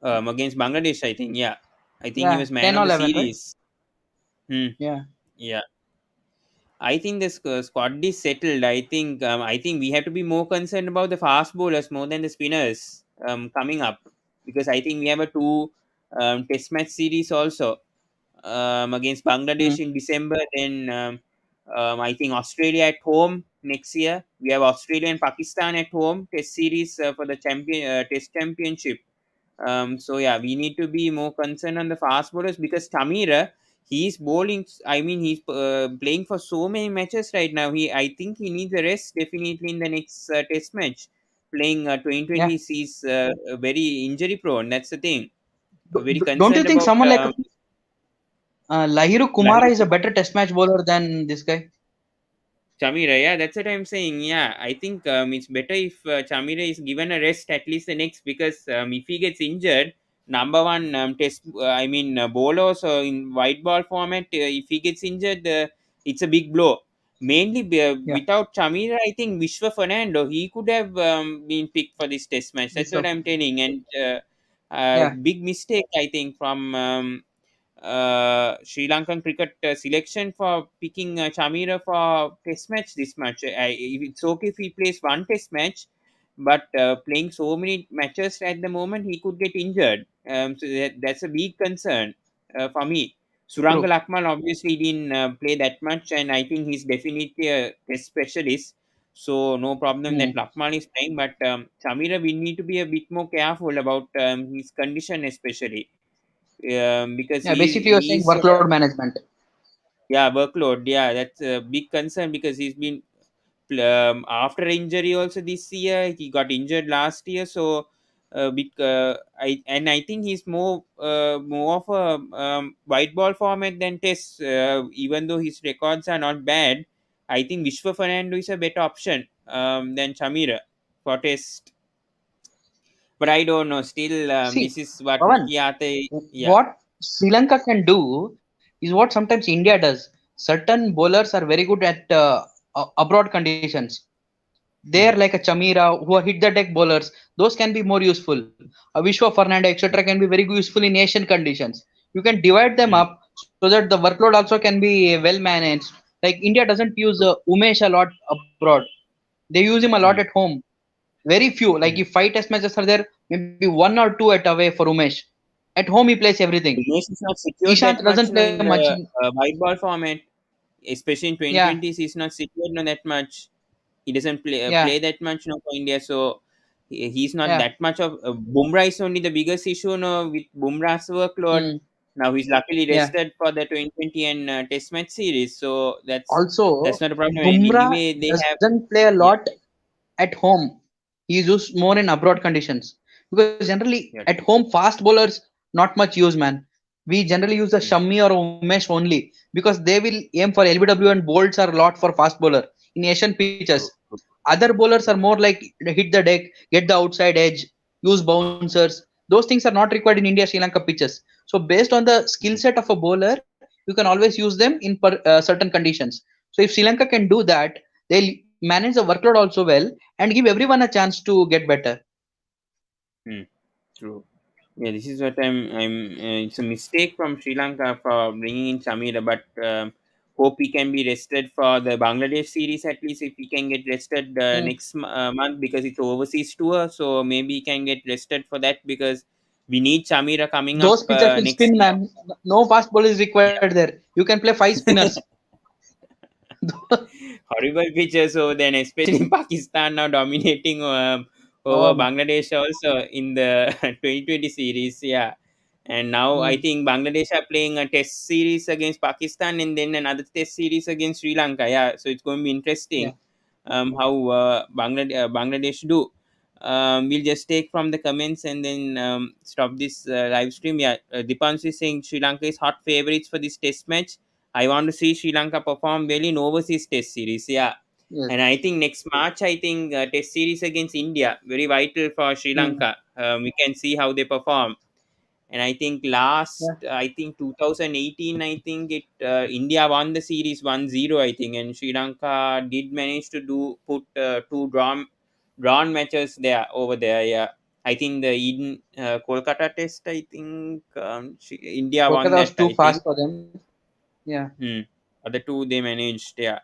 against Bangladesh? I think yeah, I think he Yeah, was man 10 of or the 11, right? series. Hmm. Yeah, Yeah, I think the squad is settled. I think we have to be more concerned about the fast bowlers more than the spinners coming up, because I think we have a two test match series also against Bangladesh mm, in December. Then I think Australia at home next year. We have Australia and Pakistan at home test series for the test championship. So yeah, we need to be more concerned on the fast bowlers because Tamira, he's bowling. I mean, he's playing for so many matches right now. I think he needs a rest definitely in the next test match. Playing yeah. 2020s, he's very injury prone. That's the thing. Very Don't you concerned think about someone like Lahiru Kumara is a Lahiri better test match bowler than this guy? Chamira, yeah, that's what I'm saying. Yeah, I think it's better if Chamira is given a rest at least the next, because if he gets injured, number one test, bowlers in white ball format, if he gets injured, it's a big blow. Mainly Yeah, without Chamira, I think Vishwa Fernando, he could have been picked for this test match. That's this what one. I'm telling. And Yeah, big mistake, I think, from Sri Lankan cricket selection for picking Chamira for test match this match. It's okay if he plays one test match, but playing so many matches at the moment, he could get injured. That's a big concern for me. Suranga true. Lakmal obviously didn't play that much, and I think he's definitely a test specialist. So no problem that Hmm. Lakmal is playing, but Chamira, we need to be a bit more careful about his condition, especially because Yeah, basically you're saying he's workload management. yeah, workload, yeah, that's a big concern because he's been after injury also this year. He got injured last year, so I think he's more of a white ball format than test, even though his records are not bad. I think Vishwa Fernando is a better option than Chamira for test, but I don't know still. See, This is what Pawan, Nikiyate, yeah. what Sri Lanka can do is what sometimes India does. Certain bowlers are very good at abroad conditions. They Hmm. are like a Chamira who are hit the deck bowlers. Those can be more useful. A Vishwa Fernando, etc., can be very useful in Asian conditions. You can divide them Hmm. up so that the workload also can be well managed. Like India doesn't use True. Umesh a lot abroad. They use him a lot at Hmm. home. Very few. Like Hmm. if 5 test matches are there, maybe one or two at away for Umesh. At home he plays everything. Dinesh is not secured Ishant that much doesn't no, play in much. the white ball format, especially in Yeah, 2020s. He's not secured no that much. He doesn't yeah, play that much no for India, so he's not yeah. that much of. Bumrah is only the biggest issue no with Bumrah's workload. Hmm, Now he's luckily yeah. rested for the 2020 and Test match series, so that's Also, not a problem. And Bumrah anyway, they have doesn't play a yeah, lot at home. He is used more in abroad conditions because generally yeah, at home fast bowlers not much use, man. We generally use the mm, Shami or Umesh only because they will aim for LBW and bolts are a lot for fast bowler in Asian pitches. true, true, Other bowlers are true. more like hit the deck, get the outside edge, use bouncers. Those things are not required in India Sri Lanka pitches. So based on the skill set of a bowler, you can always use them in certain conditions. So if Sri Lanka can do that, they'll manage the workload also well and give everyone a chance to get better. Mm, true. Yeah, this is what it's a mistake from Sri Lanka for bringing in Chamira, but hope he can be rested for the Bangladesh series at least. If he can get rested Hmm. next month because it's overseas tour, so maybe he can get rested for that because we need Chamira coming up Those pitches will next spin, year. man. No fast ball is required there. You can play 5 spinners. Horrible pitches. So then, especially Pakistan now dominating over Bangladesh also in the 2020 series. Yeah. And now I mm, think Bangladesh are playing a test series against Pakistan and then another test series against Sri Lanka. Yeah. So it's going to be interesting yeah. how Bangladesh do. We'll just take from the comments and then stop this live stream. Yeah. Dipans is saying Sri Lanka is hot favorites for this test match. I want to see Sri Lanka perform well in overseas test series. Yeah. And Yes. I think next March, I think test series against India, very vital for Sri Mm, Lanka. We can see how they perform. And I think last, yeah. I think 2018, I think India won the series 1-0, I think. And Sri Lanka did manage to put two drawn matches there, over there. Yeah. I think the Eden Kolkata test, I think India won Kolkata that, was too I think. fast for them. Yeah. Hmm. Other two they managed. Yeah.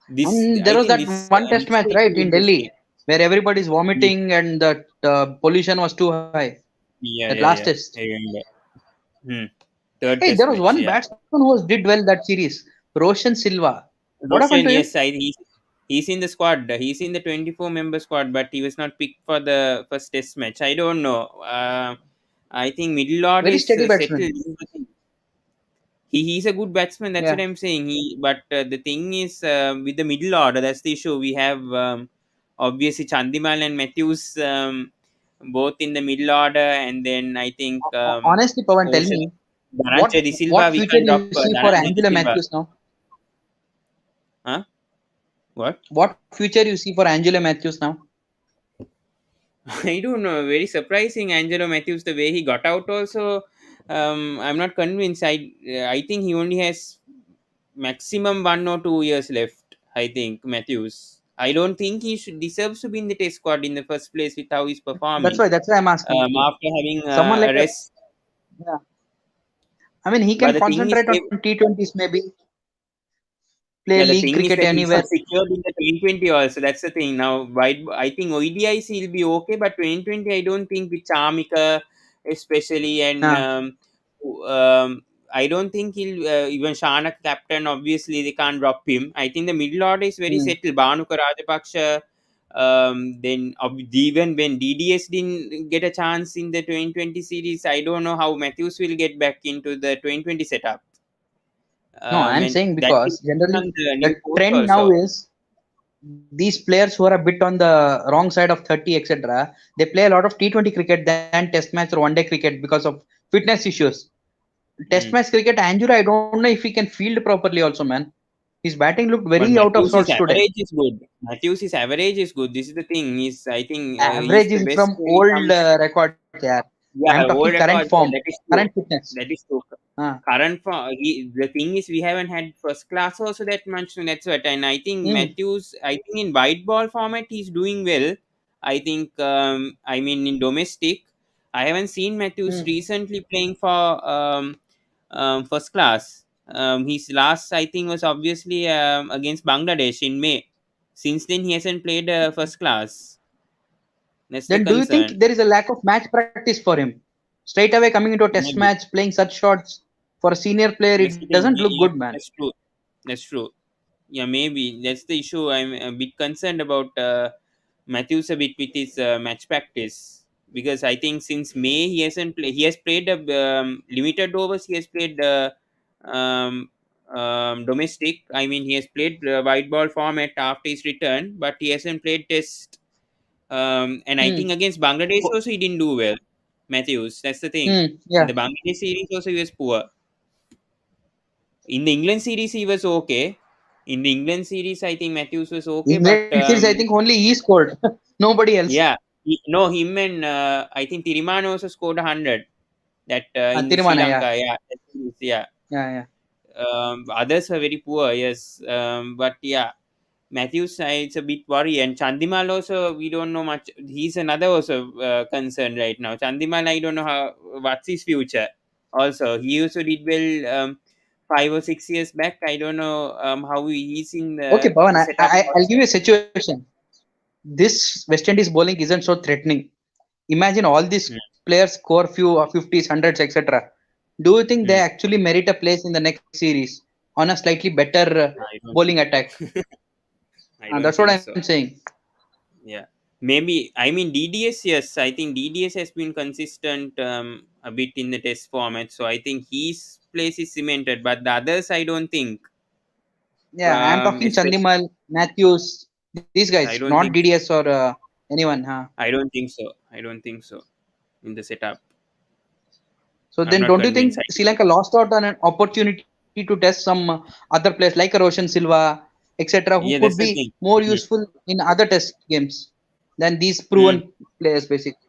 This, And I there was think that this one test next match, week right, will be in interesting. Delhi, where everybody's Hmm. vomiting and the pollution was too high. Yeah, That yeah, last yeah. test. I remember. Hmm. Third Hey, there test was match. one Yeah. batsman who was did well that series. Roshan Silva. What happened Roshan, to yes, him? he's in the squad. He's in the 24-member squad, but he was not picked for the first test match. I don't know. I think middle order Very is steady settled. batsman. He's a good batsman. That's what Yeah. I'm saying. But the thing is, with the middle order, that's the issue. We have obviously Chandimal and Matthews both in the middle order, and then I think Honestly, Pawan, tell Ocean me Dhananjay De Silva. what We future can't you drop see for Dhananjay De Angela Silva. Matthews now? Huh? What? What future you see for Angela Matthews now? I don't know. Very surprising, Angelo Matthews, the way he got out. Also, I'm not convinced. I think he only has maximum 1 or 2 years left. I think Matthews. I don't think he should deserves to be in the Test squad in the first place with how he's performing. That's why I'm asking you. After having Someone like a a, rest. yeah. I mean, he But can the thing is, concentrate on T20s, maybe play yeah, the league thing is cricket that he's anywhere. not secured in the 2020 also. That's the thing. Now, I think ODIs he'll be okay, but 2020 I don't think with Chamika especially, and Ah, I don't think he'll even Shana captain. Obviously, they can't drop him. I think the middle order is very hmm. settled. Bhanuka Rajapaksha. Then even when DDS didn't get a chance in the 2020 series, I don't know how Matthews will get back into the 2020 setup. No, I'm And saying that will because depend generally on the the new coach trend now also. is these players who are a bit on the wrong side of 30, etc., they play a lot of T20 cricket than Test match or one day cricket because of fitness issues. Test Hmm. match cricket, Angela, I don't know if he can field properly also, man. His batting looked But very out of Matthews' sorts today. average is good. Matthews' average is good. This is the thing. I think he's Average the is best from when it old comes. records, yeah. I'm Yeah, talking old current record. form, Yeah, that is current true. fitness. That is true. Ah. Current for the thing is we haven't had first class also that much. So that's what. And I think Hmm. Matthews. I think in white ball format he's doing well. I think. I mean in domestic, I haven't seen Matthews Hmm. recently playing for first class. His last I think was obviously against Bangladesh in May. Since then he hasn't played first class. That's the Then do you concern. think there is a lack of match practice for him? Straight away coming into a test Maybe match, playing such shots for a senior player, that's the it thing. doesn't look good, man. That's true. That's true. Yeah, maybe that's the issue. I'm a bit concerned about Matthews a bit with his match practice because I think since May he hasn't played. He has played limited overs. He has played um, domestic. I mean, he has played white ball format after his return, but he hasn't played test. And I think Hmm. against Bangladesh Bo- also he didn't do well. Matthews, that's the thing. In Yeah. the Bangladesh series also he was poor. In the England series he was okay. In the England series I think Matthews was okay, but England series, I think only he scored, nobody else. yeah, no, him and I think Tirimano also scored 100 that in Sri Tirumana, Lanka. yeah. Yeah, that series, yeah. Yeah, yeah. Others were very poor, yes. But yeah, Matthews, it's a bit worry, and Chandimal also we don't know much. He's another also concern right now. Chandimal, I don't know how what's his future. Also, he also did well 5 or 6 years back. I don't know how he's in Okay, the Pawan, setup I'll give also. you a situation. This West Indies bowling isn't so threatening. Imagine all these Hmm, players score few 50s, hundreds, etc. Do you think they hmm. actually merit a place in the next series on a slightly better I don't bowling think so. attack? I don't That's what think I'm so. saying. Yeah. Maybe, I mean, DDS, yes, I think DDS has been consistent a bit in the test format, so I think his place is cemented, but the others, I don't think. Yeah, I'm talking Especially, Chandimal, Matthews, these guys, I not don't think so. DDS or anyone. Huh? I don't think so. I don't think so in the setup. So I'm then, not don't you convinced. think Sri Lanka lost out on an opportunity to test some other players like a Roshan Silva, etc., who Yeah, could that's be the thing. more Mhm. useful in other test games than these Mm. proven players, basically?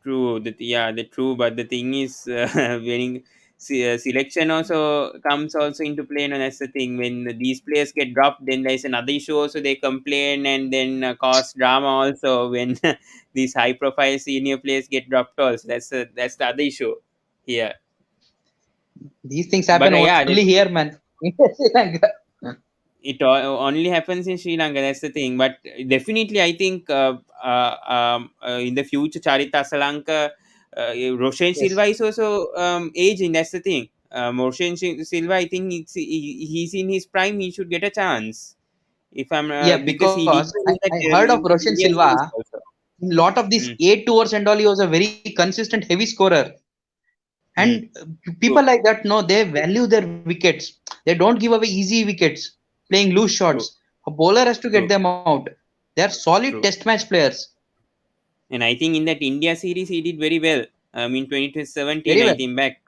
True. Yeah, the true. But the thing is, winning selection also comes also into play. And that's the thing. When these players get dropped, then there's another issue. Also, they complain and then cause drama. Also, when these high-profile senior players get dropped, also that's the other issue here. These things But happen yeah, only here, man. In Sri Lanka. only happens in Sri Lanka. That's the thing. But definitely, I think in the future, Charita Salanka, Roshan Yes. Silva is also aging. That's the thing. Roshan Silva, I think he's in his prime. He should get a chance. If I'm Yeah, because he did because well I heard of in the Roshan India series Silva. also. In lot of these Mm, 8 tours and all, he was a very consistent, heavy scorer. mm, And people true, like that, no, they value their wickets. They don't give away easy wickets, playing loose true, shots. A bowler has to get true, them out. They are solid true. test match players. And I think in that India series, he did very well. In Very 2017, I well. think back.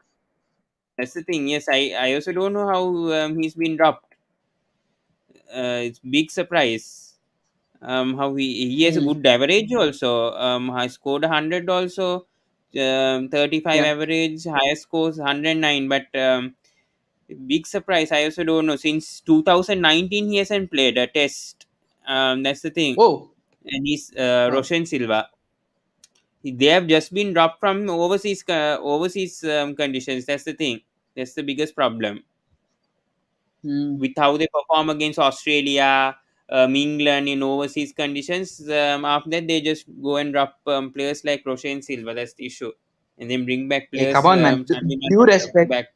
That's the thing. Yes, I also don't know how he's been dropped. It's big surprise. How he has a Hmm. good average also. Has scored 100 also. 35 Yeah. average, highest scores 109. But big surprise. I also don't know. Since 2019, he hasn't played a test. That's the thing. Oh. And he's Oh. Roshan Silva. They have just been dropped from overseas conditions. That's the thing. That's the biggest problem Hmm. with how they perform against Australia, England in overseas conditions. After that, they just go and drop players like Roshan Silva. That's the issue, and then bring back Hey, come players on, man. Chandimal Due respect. back.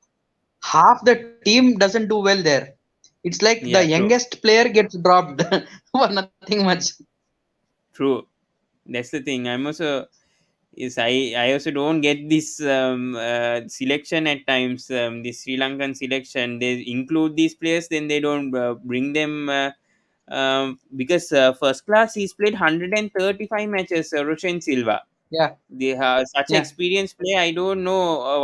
Half the team doesn't do well there. It's like the Yeah, true, youngest player gets dropped for nothing much. true. That's the thing. I'm also is I also don't get this selection at times. This Sri Lankan selection, they include these players, then they don't bring them. Because first class he's played 135 matches, Roshan Silva. Yeah. They have such Yeah. experienced play. I don't know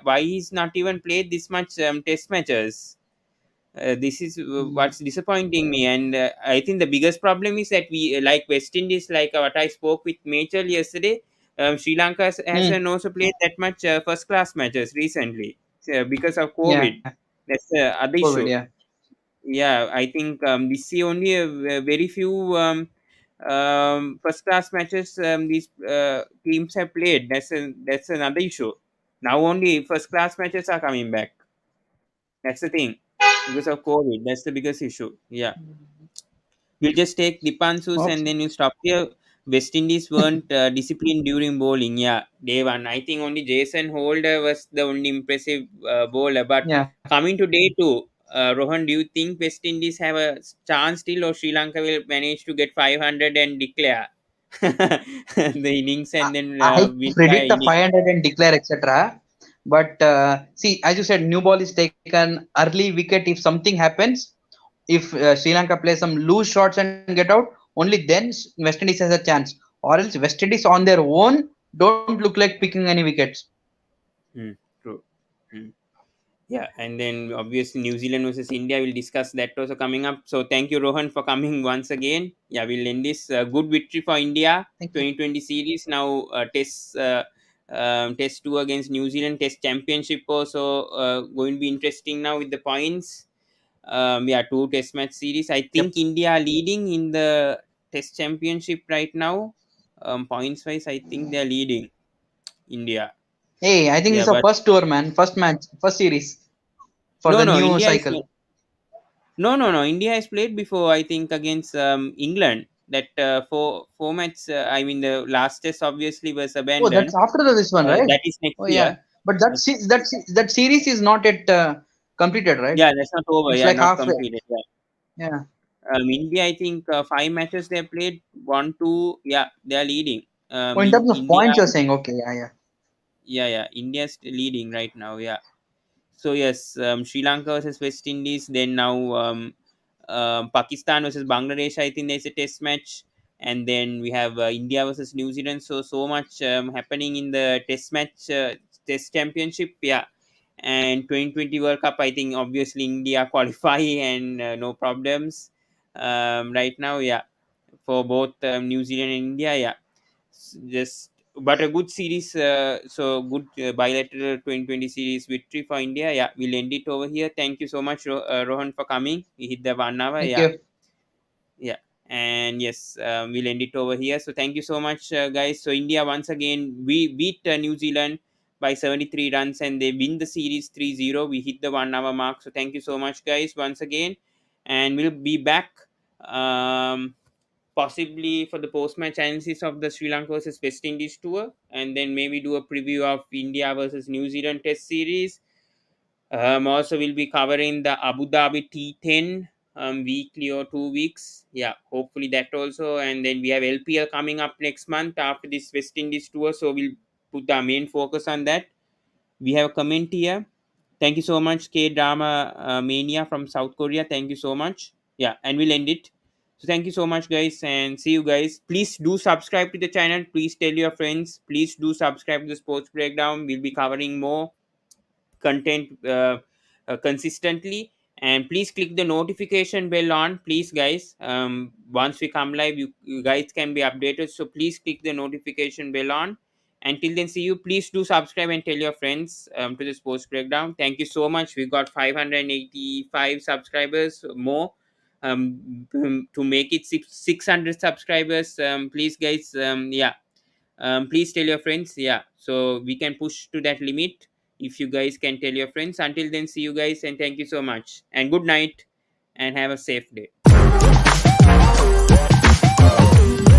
why he's not even played this much test matches. This is Hmm. what's disappointing me, and I think the biggest problem is that we like West Indies, like what I spoke with Mitchell yesterday. Sri Lanka Hmm. hasn't also played that much first class matches recently because of Yeah. COVID. That's the other COVID. issue. Yeah. Yeah, I think we see only a very few first class matches these teams have played. That's another issue. Now only first class matches are coming back. That's the thing because of COVID. That's the biggest issue. Yeah, we'll just take Dipansus Okay. and then we'll stop here. West Indies weren't disciplined during bowling. Yeah, day one. I think only Jason Holder was the only impressive bowler. But Yeah. coming to day two, Rohan, do you think West Indies have a chance still, or Sri Lanka will manage to get 500 and declare the innings I and then I win by predict the inning? 500 and declare, etc. But see, as you said, new ball is taken early wicket. If something happens, if Sri Lanka plays some loose shots and get out, only then West Indies has a chance. Or else West Indies on their own don't look like picking any wickets. Hmm, true. Hmm. Yeah, and then obviously New Zealand versus India. We'll discuss that also coming up. So thank you, Rohan, for coming once again. Yeah, we'll end this good victory for India Thank you. 2020 series. Now test two against New Zealand. Test championship also going to be interesting now with the points. Yeah, two test match series. I Yep. think India are leading in the test championship right now. Points wise, I think they're leading India. Hey, I think Yeah, this is a but first tour, man. First match, first series for no, the no, new India is cycle. No, no, no. India has played before, I think, against England. That four match. I mean, the last test obviously was Oh, that's abandoned. after this one, right? That is next Oh, year. yeah. But that series is not yet completed, right? Yeah, that's not over. It's Yeah, like not halfway. completed. Yeah, Yeah. India, I think 5 matches they played, 1-2. Yeah, they are leading. Oh, in terms of India, points, you're saying, okay, yeah, yeah. yeah, India's leading right now. Yeah. So yes, Sri Lanka versus West Indies. Then now Pakistan versus Bangladesh. I think there's a test match, and then we have India versus New Zealand. So much happening in the test match, test championship. Yeah, and 2020 World Cup. I think obviously India qualify and no problems right now. Yeah, for both New Zealand and India. Yeah, just but a good series. So good bilateral 2020 series victory for India. Yeah, we'll end it over here. Thank you so much, Rohan, for coming. We hit the 1 hour. Thank Yeah, you. yeah, and yes, we'll end it over here. So thank you so much, guys. So India once again we beat New Zealand by 73 runs and they win the series 3-0. We hit the 1 hour mark. So thank you so much, guys, once again, and we'll be back. Possibly for the post-match analysis of the Sri Lanka versus West Indies tour, and then maybe do a preview of India versus New Zealand Test series. Also, we'll be covering the Abu Dhabi T10 weekly or 2 weeks. Yeah, hopefully that also. And then we have LPL coming up next month after this West Indies tour, so we'll put the main focus on that. We have a comment here. Thank you so much, K Drama Mania from South Korea. Thank you so much. Yeah, and we'll end it. So thank you so much, guys, and see you guys. Please do subscribe to the channel. Please tell your friends. Please do subscribe to the Sports Breakdown. We'll be covering more content consistently, and please click the notification bell on, please, guys. Once we come live, you guys can be updated, so please click the notification bell on. Until then, see you. Please do subscribe and tell your friends to the Sports Breakdown. Thank you so much. We got 585 subscribers more, to make it 600 subscribers. Please, guys, yeah, please tell your friends. Yeah, so we can push to that limit if you guys can tell your friends. Until then, see you guys, and thank you so much, and good night, and have a safe day.